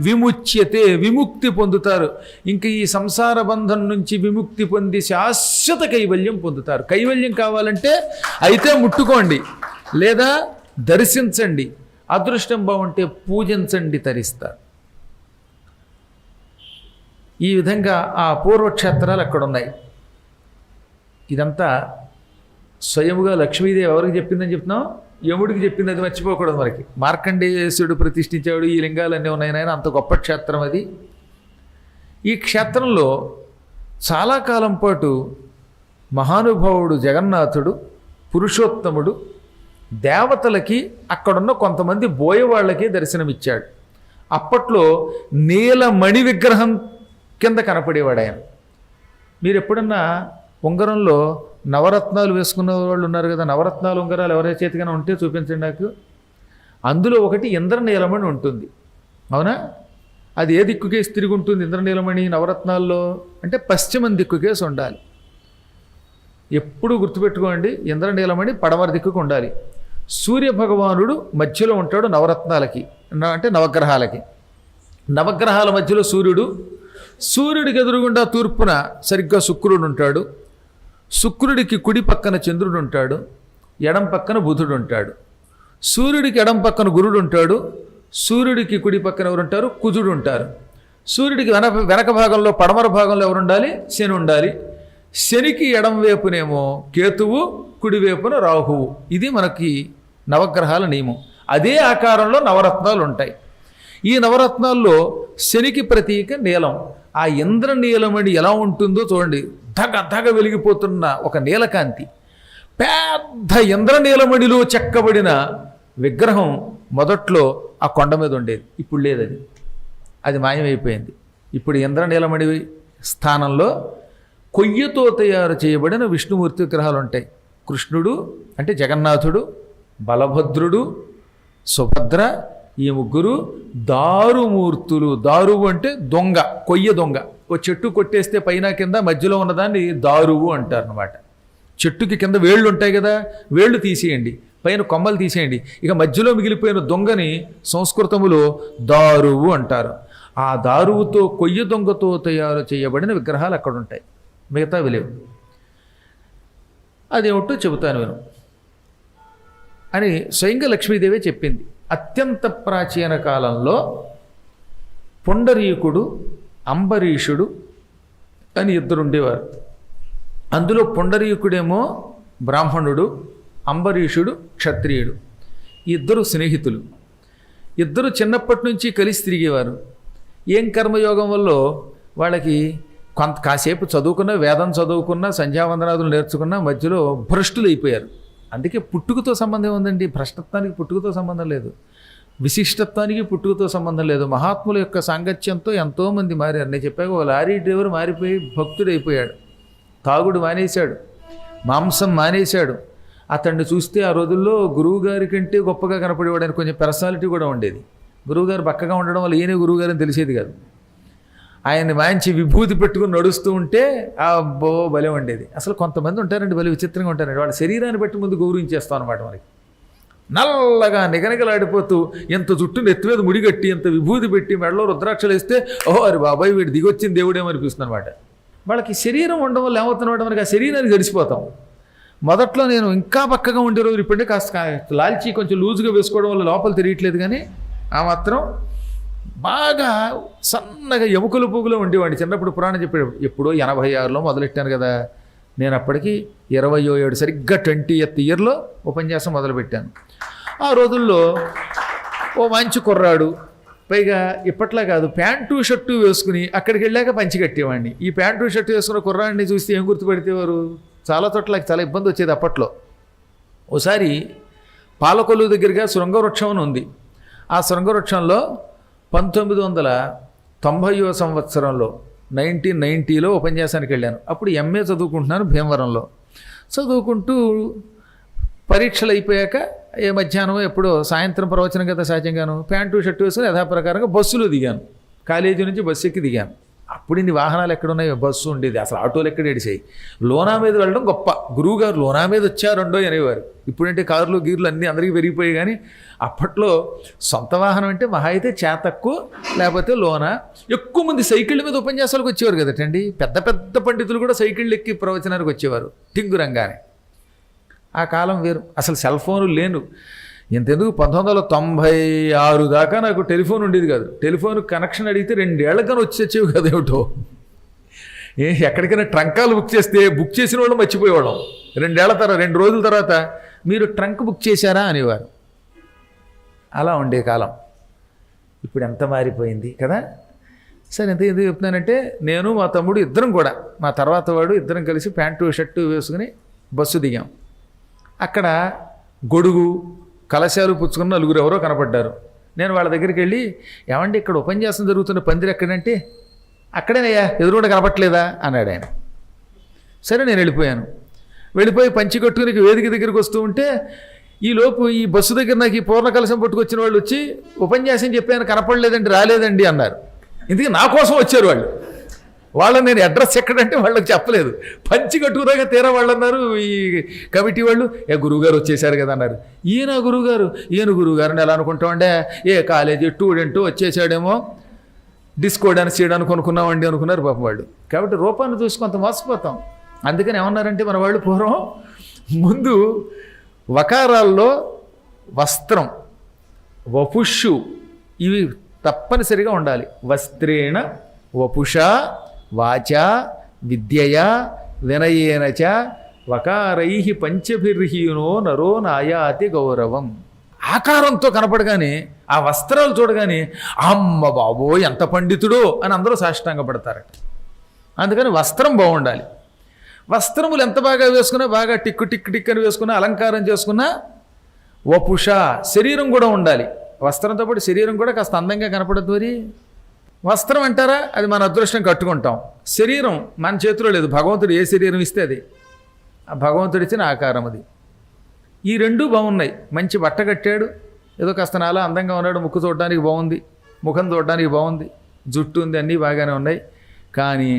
విముచ్యతే విముక్తి పొందుతారు. ఇంక ఈ సంసార బంధం నుంచి విముక్తి పొంది శాశ్వత కైవల్యం పొందుతారు. కైవల్యం కావాలంటే అయితే ముట్టుకోండి, లేదా దర్శించండి, అదృష్టం బాగుంటే పూజించండి, తరిస్తారు. ఈ విధంగా ఆ పూర్వక్షేత్రాలు అక్కడ ఉన్నాయి. ఇదంతా స్వయముగా లక్ష్మీదేవి ఎవరికి చెప్పిందని చెప్తున్నాం? యముడికి చెప్పింది. అది మర్చిపోకూడదు మనకి. మార్కండేయేశ్వరుడు ప్రతిష్ఠించాడు ఈ లింగాలన్నీ ఉన్నాయి నాయన, అంత గొప్ప క్షేత్రం అది. ఈ క్షేత్రంలో చాలా కాలం పాటు మహానుభావుడు జగన్నాథుడు, పురుషోత్తముడు దేవతలకి అక్కడున్న కొంతమంది బోయవాళ్ళకి దర్శనమిచ్చాడు. అప్పట్లో నీలమణి విగ్రహం కింద కనపడేవాడు ఆయన. మీరు ఎప్పుడన్నా ఉంగరంలో నవరత్నాలు వేసుకున్న వాళ్ళు ఉన్నారు కదా, నవరత్నాలు ఉంగరాలు ఎవరి చేతికైనా ఉంటే చూపించండి నాకు. అందులో ఒకటి ఇంద్రనీలమణి ఉంటుంది, అవునా? అది ఏ దిక్కుకేసి తిరిగి ఉంటుంది ఇంద్రనీలమణి నవరత్నాల్లో అంటే పశ్చిమం దిక్కుకేసి ఉండాలి. ఎప్పుడు గుర్తుపెట్టుకోండి, ఇంద్రనీలమణి పడమర దిక్కుకు ఉండాలి. సూర్యభగవానుడు మధ్యలో ఉంటాడు నవరత్నాలకి, అంటే నవగ్రహాలకి. నవగ్రహాల మధ్యలో సూర్యుడికి ఎదురుగుండా తూర్పున సరిగ్గా శుక్రుడు ఉంటాడు. శుక్రుడికి కుడి పక్కన చంద్రుడు ఉంటాడు, ఎడం పక్కన బుధుడు ఉంటాడు. సూర్యుడికి ఎడం పక్కన గురుడు ఉంటాడు, సూర్యుడికి కుడి పక్కన ఎవరుంటారు? కుజుడు ఉంటారు. సూర్యుడికి వెనక భాగంలో పడమర భాగంలో ఎవరుండాలి? శని ఉండాలి. శనికి ఎడం వైపునేమో కేతువు, కుడివైపున రాహువు. ఇది మనకి నవగ్రహాల నియమం. అదే ఆకారంలో నవరత్నాలు ఉంటాయి. ఈ నవరత్నాల్లో శనికి ప్రతీక నీలం. ఆ ఇంద్రనీలమణి ఎలా ఉంటుందో చూడండి, ధగ వెలిగిపోతున్న ఒక నీలకాంతి. పెద్ద ఇంద్రనీలమణిలో చెక్కబడిన విగ్రహం మొదట్లో ఆ కొండ మీద ఉండేది, ఇప్పుడు లేదు. అది మాయమైపోయింది. ఇప్పుడు ఇంద్రనీలమణి స్థానంలో కొయ్యతో తయారు చేయబడిన విష్ణుమూర్తి విగ్రహాలు ఉంటాయి. కృష్ణుడు అంటే జగన్నాథుడు, బలభద్రుడు, సుభద్ర, ఈ ముగ్గురు దారుమూర్తులు. దారువు అంటే దొంగ, కొయ్య దొంగ. ఓ చెట్టు కొట్టేస్తే పైన కింద మధ్యలో ఉన్నదాన్ని దారువు అంటారు అన్నమాట. చెట్టుకి కింద వేళ్ళు ఉంటాయి కదా, వేళ్ళు తీసేయండి, పైన కొమ్మలు తీసేయండి, ఇక మధ్యలో మిగిలిపోయిన దొంగని సంస్కృతములో దారువు అంటారు. ఆ దారువుతో, కొయ్య దొంగతో తయారు చేయబడిన విగ్రహాలు అక్కడ ఉంటాయి, మిగతావి లేవు. అదేమిటో చెబుతాను నేను అని స్వయంగా లక్ష్మీదేవి చెప్పింది. అత్యంత ప్రాచీన కాలంలో పుండరీకుడు, అంబరీషుడు అని ఇద్దరు ఉండేవారు. అందులో పుండరీకుడేమో బ్రాహ్మణుడు, అంబరీషుడు క్షత్రియుడు. ఇద్దరు స్నేహితులు. ఇద్దరు చిన్నప్పటి నుంచి కలిసి తిరిగేవారు. ఏం కర్మయోగం వల్ల వాళ్ళకి కాసేపు చదువుకున్న, వేదం చదువుకున్న, సంధ్యావందనాదులు నేర్చుకున్న మధ్యలో భ్రష్టులు అయిపోయారు. అందుకే పుట్టుకతో సంబంధం ఉందండి. భ్రష్టత్వానికి పుట్టుకతో సంబంధం లేదు, విశిష్టత్వానికి పుట్టుకతో సంబంధం లేదు. మహాత్ముల యొక్క సాంగత్యంతో ఎంతోమంది మారారు. నేను చెప్పాక ఒక లారీ డ్రైవర్ మారిపోయి భక్తుడైపోయాడు, తాగుడు మానేశాడు, మాంసం మానేశాడు. అతన్ని చూస్తే ఆ రోజుల్లో గురువు గారి కంటే గొప్పగా కనపడేవాడని కొంచెం పర్సనాలిటీ కూడా ఉండేది. గురువుగారు బక్కగా ఉండడం వల్ల ఈయనే గురువుగారు అని తెలిసేది కాదు. ఆయన్ని మంచి విభూతి పెట్టుకుని నడుస్తూ ఉంటే అబ్బో భలే ఉండేది. అసలు కొంతమంది ఉంటారండి భలే విచిత్రంగా ఉంటారండి, వాళ్ళ శరీరాన్ని బట్టి ముందు గౌరవించేస్తాం అనమాట. మనకి నల్లగా నిగనిగలాడిపోతూ ఎంత జుట్టు నెత్తి మీద ముడిగట్టి ఎంత విభూతి పెట్టి మెడలో రుద్రాక్షలు వేస్తే ఓహో అరే బాబాయ్ వీడు దిగొచ్చింది దేవుడేమో అనిపిస్తుంది అనమాట. వాళ్ళకి శరీరం ఉండడం వల్ల ఏమవుతున్నమాట, మనకి ఆ శరీరానికి గడిచిపోతాం. మొదట్లో నేను ఇంకా పక్కగా ఉండే రోజులు ఇప్పుడే కాస్త లాల్చి కొంచెం లూజుగా వేసుకోవడం వల్ల లోపల తిరగట్లేదు, కానీ ఆ మాత్రం బాగా సన్నగా ఎముకలు పువ్వులో ఉండేవాడిని. చిన్నప్పుడు పురాణం చెప్పాడు, ఎప్పుడో 86లో మొదలెట్టాను కదా, నేను అప్పటికి 27 సరిగ్గా 20th ఇయర్లో ఉపన్యాసం మొదలుపెట్టాను. ఆ రోజుల్లో ఓ మంచి కుర్రాడు, పైగా ఇప్పట్లా కాదు ప్యాంటు షర్టు వేసుకుని అక్కడికి వెళ్ళాక పంచి కట్టేవాడిని. ఈ ప్యాంటు షర్టు వేసుకున్న కుర్రాడిని చూస్తే ఏం గుర్తుపెడితేవారు, చాలా చోట్ల చాలా ఇబ్బంది వచ్చేది అప్పట్లో. ఓసారి పాలకొల్లు దగ్గరగా శృంగవృక్షం అని ఉంది. ఆ శృంగవృక్షంలో 1990వ సంవత్సరంలో 1990లో ఉపన్యాసానికి వెళ్ళాను. అప్పుడు ఎంఏ చదువుకుంటున్నాను భీమవరంలో. చదువుకుంటూ పరీక్షలు అయిపోయాక ఏ మధ్యాహ్నం ఎప్పుడో సాయంత్రం ప్రవచనం కదా సహజంగాను ప్యాంటు షర్టు వేసుకుని యథాప్రకారంగా బస్సులో దిగాను. కాలేజీ నుంచి బస్సు ఎక్కి దిగాను. అప్పుడు ఇన్ని వాహనాలు ఎక్కడున్నాయో, బస్సు ఉండేది, అసలు ఆటోలు ఎక్కడ ఏడిసాయి. లోనా మీద వెళ్ళడం గొప్ప, గురువుగారు లోనా మీద వచ్చారండో అనేవారు. ఇప్పుడంటే కార్లు గీర్లు అన్నీ అందరికీ పెరిగిపోయాయి, కానీ అప్పట్లో సొంత వాహనం అంటే మహా అయితే చేతక్కు లేకపోతే లోన. ఎక్కువ మంది సైకిళ్ళ మీద ఉపన్యాసాలకు వచ్చేవారు కదటండి. పెద్ద పెద్ద పండితులు కూడా సైకిళ్ళు ఎక్కి ప్రవచనానికి వచ్చేవారు టింగురంగానే. ఆ కాలం వేరు, అసలు సెల్ ఫోన్లు లేను. ఇంతెందుకు 1996 దాకా నాకు టెలిఫోన్ ఉండేది కాదు. టెలిఫోన్ కనెక్షన్ అడిగితే 2 ఏళ్ళకని వచ్చేవి కదా ఏమిటో. ఎక్కడికైనా ట్రంకాలు బుక్ చేస్తే బుక్ చేసిన వాళ్ళు మర్చిపోయేవాళ్ళం. 2 రోజుల తర్వాత మీరు ట్రంక్ బుక్ చేశారా అనేవారు. అలా ఉండే కాలం. ఇప్పుడు ఎంత మారిపోయింది కదా. సరే ఎంత ఎందుకు చెప్తున్నానంటే, నేను మా తమ్ముడు ఇద్దరం కూడా, మా తర్వాత వాడు ఇద్దరం కలిసి ప్యాంటు షర్టు వేసుకుని బస్సు దిగాం. అక్కడ గొడుగు కలశాలు పుచ్చుకున్న 4 ఎవరో కనపడ్డారు. నేను వాళ్ళ దగ్గరికి వెళ్ళి, ఏమండి ఇక్కడ ఉపన్యాసం జరుగుతున్న పందిరి ఎక్కడంటే, అక్కడేనయ్యా ఎదురుకుండా కనపట్లేదా అన్నాడు ఆయన. సరే నేను వెళ్ళిపోయి పంచి కట్టుకుని వేదిక దగ్గరికి వస్తూ ఉంటే, ఈలోపు ఈ బస్సు దగ్గర నాకు ఈ పూర్ణ కలశం పట్టుకొచ్చిన వాళ్ళు వచ్చి ఉపన్యాసం చెప్పాను కనపడలేదండి రాలేదండి అన్నారు. ఇందుకే నా కోసం వచ్చారు వాళ్ళు. వాళ్ళని నేను అడ్రస్ ఎక్కడంటే వాళ్ళకి చెప్పలేదు. పంచి కట్టుకురాగా తీరా వాళ్ళు అన్నారు, ఈ కమిటీ వాళ్ళు, గురువుగారు వచ్చేసారు కదా అన్నారు. ఈయన గురువుగారు అని ఎలా అనుకుంటామంటే, ఏ కాలేజీ స్టూడెంట్ వచ్చేసాడేమో డిస్కో డాన్స్ చేయడానికి కొనుక్కున్నామండి అనుకున్నారు పాపం వాళ్ళు. కాబట్టి రూపాన్ని చూసి కొంత మోసపోతాం. అందుకని ఏమన్నారంటే మన వాళ్ళు పూర్వం ముందు వకారాల్లో వస్త్రం, వపుషు ఇవి తప్పనిసరిగా ఉండాలి. వస్త్రేణ వపుష వాచా విద్యయా వినయేనచ వకారై పంచభిర్హీనో నరో నాయాతి గౌరవం. ఆకారంతో కనపడగానే, ఆ వస్త్రాలు చూడగానే అమ్మ బాబో ఎంత పండితుడో అని అందరూ సాష్టాంగపడతారట. అందుకని వస్త్రం బాగుండాలి. వస్త్రములు ఎంత బాగా వేసుకున్నా, బాగా టిక్కు టిక్ అని వేసుకున్నా, అలంకారం చేసుకున్నా, వపుష శరీరం కూడా ఉండాలి. వస్త్రంతో పాటు శరీరం కూడా కాస్త అందంగా కనపడద్దు. మరి వస్త్రం అంటారా, అది మన అదృష్టం కట్టుకుంటాం. శరీరం మన చేతిలో లేదు, భగవంతుడు ఏ శరీరం ఇస్తే అది ఆ భగవంతుడు ఇచ్చిన ఆకారం అది. ఈ రెండూ బాగున్నాయి. మంచి బట్ట కట్టాడు, ఏదో కాస్త నాలా అందంగా ఉన్నాడు, ముక్కు చూడడానికి బాగుంది, ముఖం చూడడానికి బాగుంది, జుట్టు ఉంది, అన్నీ బాగానే ఉన్నాయి. కానీ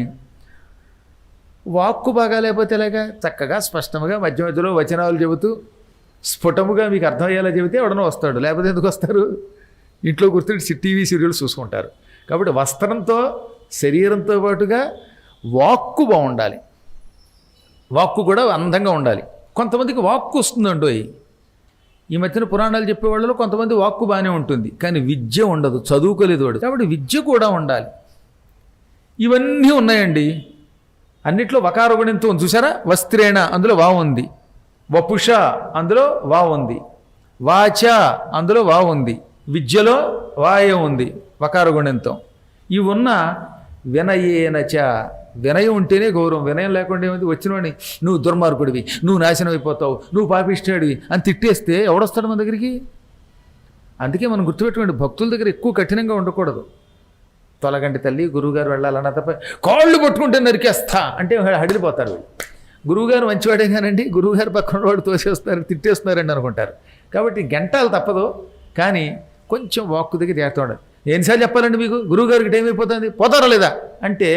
వాక్కు బాగా లేకపోతే ఎలాగా? చక్కగా స్పష్టంగా మధ్య మధ్యలో వచనాలు చెబుతూ స్ఫుటముగా మీకు అర్థమయ్యేలా చెబితే ఎవడనో వస్తాడు, లేకపోతే ఎందుకు వస్తారు? ఇంట్లో కూర్చుని టీవీ సీరియల్స్ చూసుకుంటారు. కాబట్టి వస్త్రంతో శరీరంతో పాటుగా వాక్కు బాగుండాలి. వాక్కు కూడా అందంగా ఉండాలి. కొంతమందికి వాక్కు వస్తుందండో. ఈ మధ్యన పురాణాలు చెప్పేవాళ్ళలో కొంతమంది వాక్కు బాగానే ఉంటుంది, కానీ విద్య ఉండదు, చదువుకోలేదు వాడు. కాబట్టి విద్య కూడా ఉండాలి. ఇవన్నీ ఉన్నాయండి. అన్నిట్లో వకార గుణంతో ఉంది చూసారా. వస్త్రేణ అందులో వా ఉంది, వపుష అందులో వా ఉంది, వాచ అందులో వా ఉంది, విద్యలో వాయం ఉంది వకార గుణంతో. ఇవి ఉన్న వినయేనచ, వినయం ఉంటేనే గౌరవం. వినయం లేకుండా ఏమైంది, వచ్చినవాడిని నువ్వు దుర్మార్గుడివి, నువ్వు నాశనం అయిపోతావు, నువ్వు పాపిష్టాడివి అని తిట్టేస్తే ఎవడొస్తాడు మన దగ్గరికి? అందుకే మనం గుర్తుపెట్టుకోండి, భక్తుల దగ్గర ఎక్కువ కఠినంగా ఉండకూడదు. తొలగంటి తల్లి గురువుగారు వెళ్ళాలన్నా తప్ప కాళ్ళు పట్టుకుంటే నరికేస్తా అంటే హడిలిపోతారు వీళ్ళు. గురువుగారు మంచివాడే కానండి, గురువుగారు పక్కన వాడు తోసేస్తున్నారు, తిట్టేస్తున్నారండి అనుకుంటారు. కాబట్టి గంటాలు తప్పదు, కానీ కొంచెం వాక్కు దగ్గర జాగ్రత్త ఉండాలి. ఎన్నిసార్లు చెప్పాలండి మీకు, గురువుగారికి టైం అయిపోతుంది, పోతారా లేదా అంటే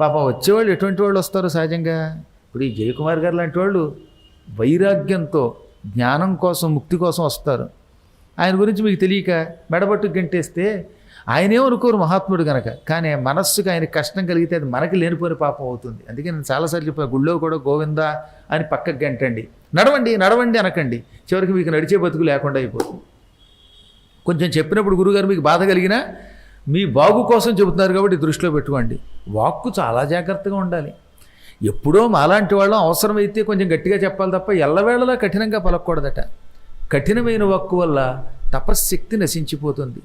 పాపం వచ్చేవాళ్ళు ఎటువంటి వాళ్ళు వస్తారు సహజంగా. ఇప్పుడు ఈ జయకుమార్ గారు లాంటి వాళ్ళు వైరాగ్యంతో జ్ఞానం కోసం ముక్తి కోసం వస్తారు. ఆయన గురించి మీకు తెలియక మెడబట్టు గంటేస్తే ఆయనేమనుకోరు మహాత్ముడు కనుక, కానీ మనస్సుకు ఆయన కష్టం కలిగితే అది మనకి లేనిపోయిన పాపం అవుతుంది. అందుకే నేను చాలాసార్లు చెప్పాను, గుళ్ళో కూడా గోవిందా అని పక్కకు గంటండి, నడవండి నడవండి అనకండి, చివరికి మీకు నడిచే బతుకు లేకుండా అయిపోతుంది. కొంచెం చెప్పినప్పుడు గురువుగారు మీకు బాధ కలిగినా మీ బాగు కోసం చెబుతున్నారు కాబట్టి దృష్టిలో పెట్టుకోండి. వాక్కు చాలా జాగ్రత్తగా ఉండాలి. ఎప్పుడో మాలాంటి వాళ్ళం అవసరమైతే కొంచెం గట్టిగా చెప్పాలి తప్ప ఎల్లవేళలా కఠినంగా పలకూడదట. కఠినమైన వాక్కు వల్ల తపశ్శక్తి నశించిపోతుంది,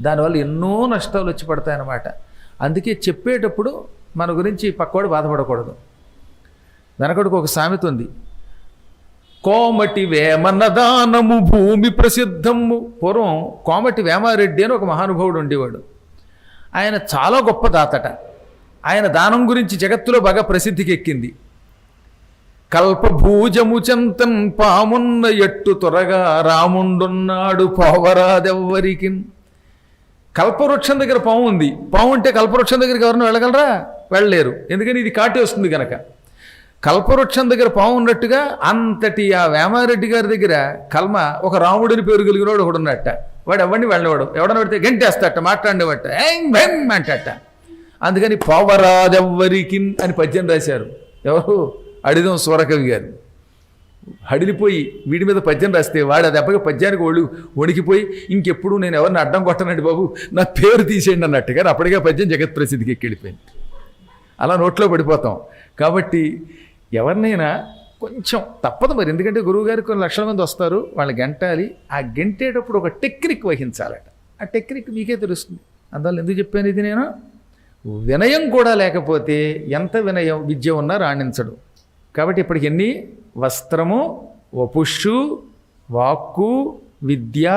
దానివల్ల ఎన్నో నష్టాలు వచ్చి పడతాయన్నమాట. అందుకే చెప్పేటప్పుడు మన గురించి పక్కవాడు బాధపడకూడదు. వెనకడికి ఒక సామెత ఉంది, కోమటి వేమనదానము భూమి ప్రసిద్ధము. పూర్వం కోమటి వేమారెడ్డి అని ఒక మహానుభావుడు ఉండేవాడు. ఆయన చాలా గొప్ప దాతట. ఆయన దానం గురించి జగత్తులో బాగా ప్రసిద్ధికి ఎక్కింది. కల్పభూజము చెంతన్ పామున్న ఎట్టు త్వరగా రాముండున్నాడు పోవరాదెవ్వరికి. కల్పవృక్షం దగ్గర పాము ఉంది, పాము ఉంటే కల్పవృక్షం దగ్గరికి ఎవరైనా వెళ్ళగలరా? వెళ్ళలేరు, ఎందుకని ఇది కాటి వస్తుంది కనుక. కల్పవృక్షం దగ్గర పాము ఉన్నట్టుగా అంతటి ఆ వేమారెడ్డి గారి దగ్గర కల్మ ఒక రాముడిని పేరు కలిగినవాడు ఒకడు ఉన్నట్ట. వాడు ఎవరిని వెళ్ళేవాడు, ఎవడన్నా పడితే గంటేస్తాట, మాట్లాడేవాట, ఏం అంటట. అందుకని పోవరాదెవ్వరికి అని పద్యం రాశారు. ఎవరు? అడిదం సూరకవి గారు. హడిలిపోయి వీడి మీద పద్యం రాస్తే వాడు అది అప్పగా పద్యానికి వణికిపోయి ఇంకెప్పుడు నేను ఎవరిని అడ్డం కొట్టనండి బాబు, నా పేరు తీసేయండి అన్నట్టుగా అప్పటికే పద్యం జగత్ ప్రసిద్ధికి ఎక్కిడిపోయింది. అలా నోట్లో పడిపోతాం. కాబట్టి ఎవరినైనా కొంచెం తప్పదు మరి, ఎందుకంటే గురువుగారికి కొన్ని లక్షల మంది వస్తారు, వాళ్ళు గంటాలి. ఆ గంటేటప్పుడు ఒక టెక్నిక్ వహించాలట. ఆ టెక్నిక్ మీకే తెలుస్తుంది. అందువల్ల ఎందుకు చెప్పాను ఇది నేను, వినయం కూడా లేకపోతే ఎంత వినయం విద్య ఉన్నా రాణించడు. కాబట్టి ఇప్పటికి ఎన్ని వస్త్రము, వపుష్షు, వాక్కు, విద్య,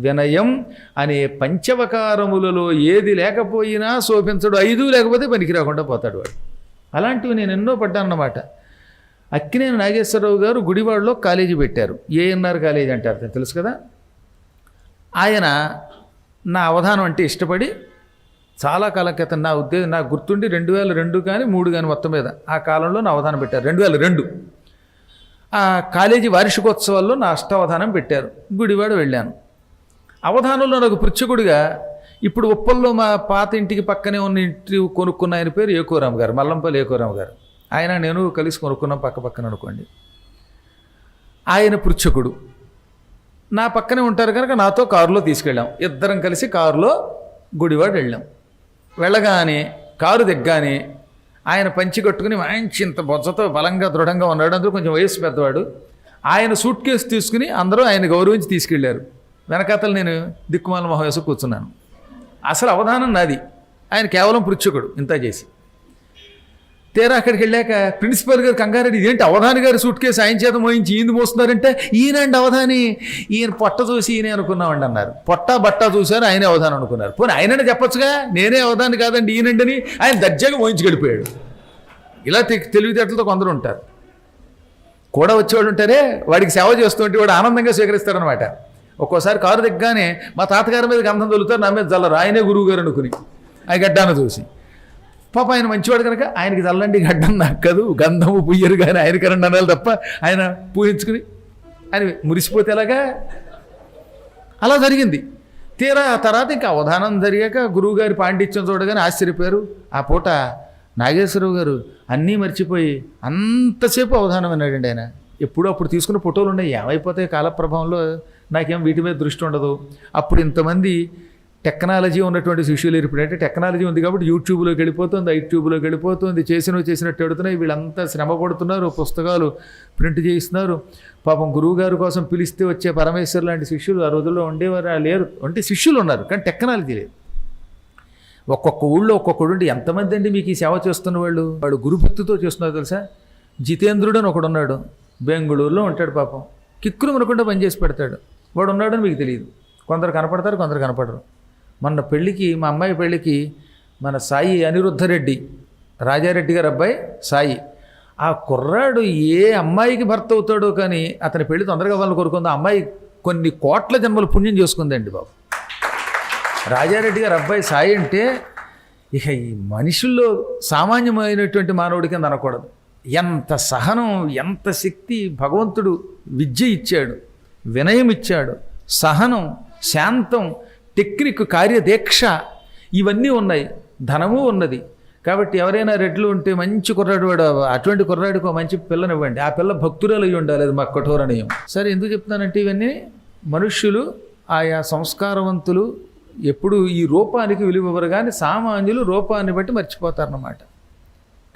వినయం అనే పంచవకారములలో ఏది లేకపోయినా శోభించడు. 5 లేకపోతే పనికి రాకుండా పోతాడు వాడు. అలాంటివి నేను ఎన్నో పడ్డానన్నమాట. అక్కినేని నాగేశ్వరరావు గారు గుడివాడలో కాలేజీ పెట్టారు, ఏఎన్ఆర్ కాలేజీ అంటారు, తెలుసు కదా. ఆయన నా అవధానం అంటే ఇష్టపడి చాలా కాలం క్రితం, నాకు గుర్తుండి 2002 కానీ 3 కానీ మొత్తం మీద ఆ కాలంలో నా అవధానం పెట్టారు. 2002 ఆ కాలేజీ వార్షికోత్సవాల్లో నా అష్టావధానం పెట్టారు. గుడివాడ వెళ్ళాను. అవధానంలో నాకు పృచ్ఛకుడిగా ఇప్పుడు ఉప్పల్లో మా పాత ఇంటికి పక్కనే ఉన్న ఇంటి కొనుక్కున్న ఆయన పేరు ఏకోరామ్ గారు, మల్లంపల్లి ఏకోరామ్ గారు. ఆయన నేను కలిసి కొనుక్కున్నాం పక్కన అనుకోండి. ఆయన పృచ్ఛకుడు నా పక్కనే ఉంటారు కనుక నాతో కారులో తీసుకెళ్ళాం. ఇద్దరం కలిసి కారులో గుడివాడ వెళ్ళాం. వెళ్ళగానే కారు దిగ్గానే ఆయన పంచి కట్టుకుని మంచి ఇంత బొజ్జతో బలంగా దృఢంగా ఉన్నాడు, అందులో కొంచెం వయసు పెద్దవాడు. ఆయన సూట్ కేసు తీసుకుని అందరూ ఆయన గౌరవించి తీసుకెళ్లారు. వెనకాతలు నేను దిక్కుమాల మహేశ కూర్చున్నాను. అసలు అవధానం నాది, ఆయన కేవలం పృచ్ఛకుడు ఇంత చేసి. తీరా అక్కడికి వెళ్ళాక ప్రిన్సిపల్ గారు కంగారెడ్డి, ఇదేంటి అవధాని గారు సూట్ కేసు ఆయన చేత మోయించి ఈయన మోస్తున్నారంటే, ఈయనండి అవధాని, ఈయన పొట్ట చూసి ఈయనే అనుకున్నామండి అన్నారు. పొట్ట బట్ట చూశారు, ఆయనే అవధానం అనుకున్నారు. పోనీ ఆయననే చెప్పొచ్చుగా, నేనే అవధాని కాదండి ఈయనండి, ఆయన దర్జాగా మోయించి గడిపోయాడు. ఇలా తెలివితేటలతో కొందరు ఉంటారు. కూడా వచ్చేవాడు ఉంటారే, వాడికి సేవ చేస్తుంటే వాడు ఆనందంగా స్వీకరిస్తాడనమాట. ఒక్కోసారి కారు దిగ్గానే మా తాతగారి మీద గంధం తొలుతారు, నా మీద జల్లరు, ఆయనే గురువు గారు అనుకుని ఆ గడ్డాన్ని చూసి. పాప ఆయన మంచివాడు కనుక ఆయనకి చల్లండి గడ్డం నక్కదు, గంధము పుయ్యరు కానీ ఆయనకి 2 అనాలు తప్ప ఆయన పూజించుకుని ఆయన మురిసిపోతే ఎలాగా. అలా జరిగింది. తీరా తర్వాత ఇంకా అవధానం జరిగాక గురువుగారి పాండిత్యం చూడగానే ఆశ్చర్యపోయారు. ఆ పూట నాగేశ్వరరావు గారు అన్నీ మర్చిపోయి అంతసేపు అవధానం అన్నాడండి. ఆయన ఎప్పుడూ అప్పుడు తీసుకున్న ఫోటోలు ఉన్నాయి, ఏమైపోతాయి కాలప్రభావంలో, నాకేం వీటి మీద దృష్టి ఉండదు. అప్పుడు ఇంతమంది టెక్నాలజీ ఉన్నటువంటి శిష్యులు ఇప్పుడంటే టెక్నాలజీ ఉంది కాబట్టి యూట్యూబ్లోకి వెళ్ళిపోతుంది, యూట్యూబ్లోకి వెళ్ళిపోతుంది, చేసినట్టు ఎడుతున్నాయి. వీళ్ళంతా శ్రమ పడుతున్నారు, పుస్తకాలు ప్రింట్ చేయిస్తున్నారు. పాపం గురువుగారి కోసం పిలిస్తే వచ్చే పరమేశ్వర్ లాంటి శిష్యులు ఆ రోజుల్లో ఉండేవారు లేరు. అంటే శిష్యులు ఉన్నారు కానీ టెక్నాలజీ లేదు. ఒక్కొక్క ఊళ్ళో ఒక్కొక్కడు. ఎంతమంది అండి మీకు ఈ సేవ చేస్తున్న వాళ్ళు? వాడు గురుభక్తితో చేస్తున్నారు తెలుసా. జితేంద్రుడు అని ఒకడు ఉన్నాడు, బెంగళూరులో ఉంటాడు. పాపం కిక్కులు మనకుండా పనిచేసి పెడతాడు. వాడు ఉన్నాడని మీకు తెలియదు. కొందరు కనపడతారు, కొందరు కనపడరు. మొన్న పెళ్ళికి, మా అమ్మాయి పెళ్ళికి మన సాయి అనిరుద్ధరెడ్డి, రాజారెడ్డి గారు అబ్బాయి సాయి, ఆ కుర్రాడు ఏ అమ్మాయికి భర్త అవుతాడో కానీ అతని పెళ్లి తొందరగా వాళ్ళని కోరుకుంది. ఆ అమ్మాయి కొన్ని కోట్ల జన్మలు పుణ్యం చేసుకుందండి బాబు. రాజారెడ్డి గారు అబ్బాయి సాయి అంటే ఇక ఈ మనుషుల్లో సామాన్యమైనటువంటి మానవుడి కింద అనకూడదు. ఎంత సహనం, ఎంత శక్తి! భగవంతుడు విద్య ఇచ్చాడు, వినయం ఇచ్చాడు, సహనం, శాంతం, టెక్నిక్, కార్యదీక్ష ఇవన్నీ ఉన్నాయి, ధనము ఉన్నది. కాబట్టి ఎవరైనా రెడ్లు ఉంటే మంచి కుర్రాడు వాడు, అటువంటి కుర్రాడికి మంచి పిల్లనివ్వండి. ఆ పిల్ల భక్తురాలు అయ్యి ఉండాలి, అది మాకు కఠోరణీయం. సరే, ఎందుకు చెప్తానంటే ఇవన్నీ మనుష్యులు ఆయా సంస్కారవంతులు ఎప్పుడు ఈ రూపానికి విలువరు, కానీ సామాన్యులు రూపాన్ని బట్టి మర్చిపోతారన్నమాట.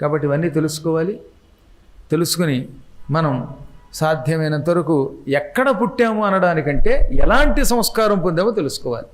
కాబట్టి ఇవన్నీ తెలుసుకోవాలి. తెలుసుకుని మనం సాధ్యమైనంత వరకు ఎక్కడ పుట్టాము అనడానికంటే ఎలాంటి సంస్కారం పొందామో తెలుసుకోవాలి.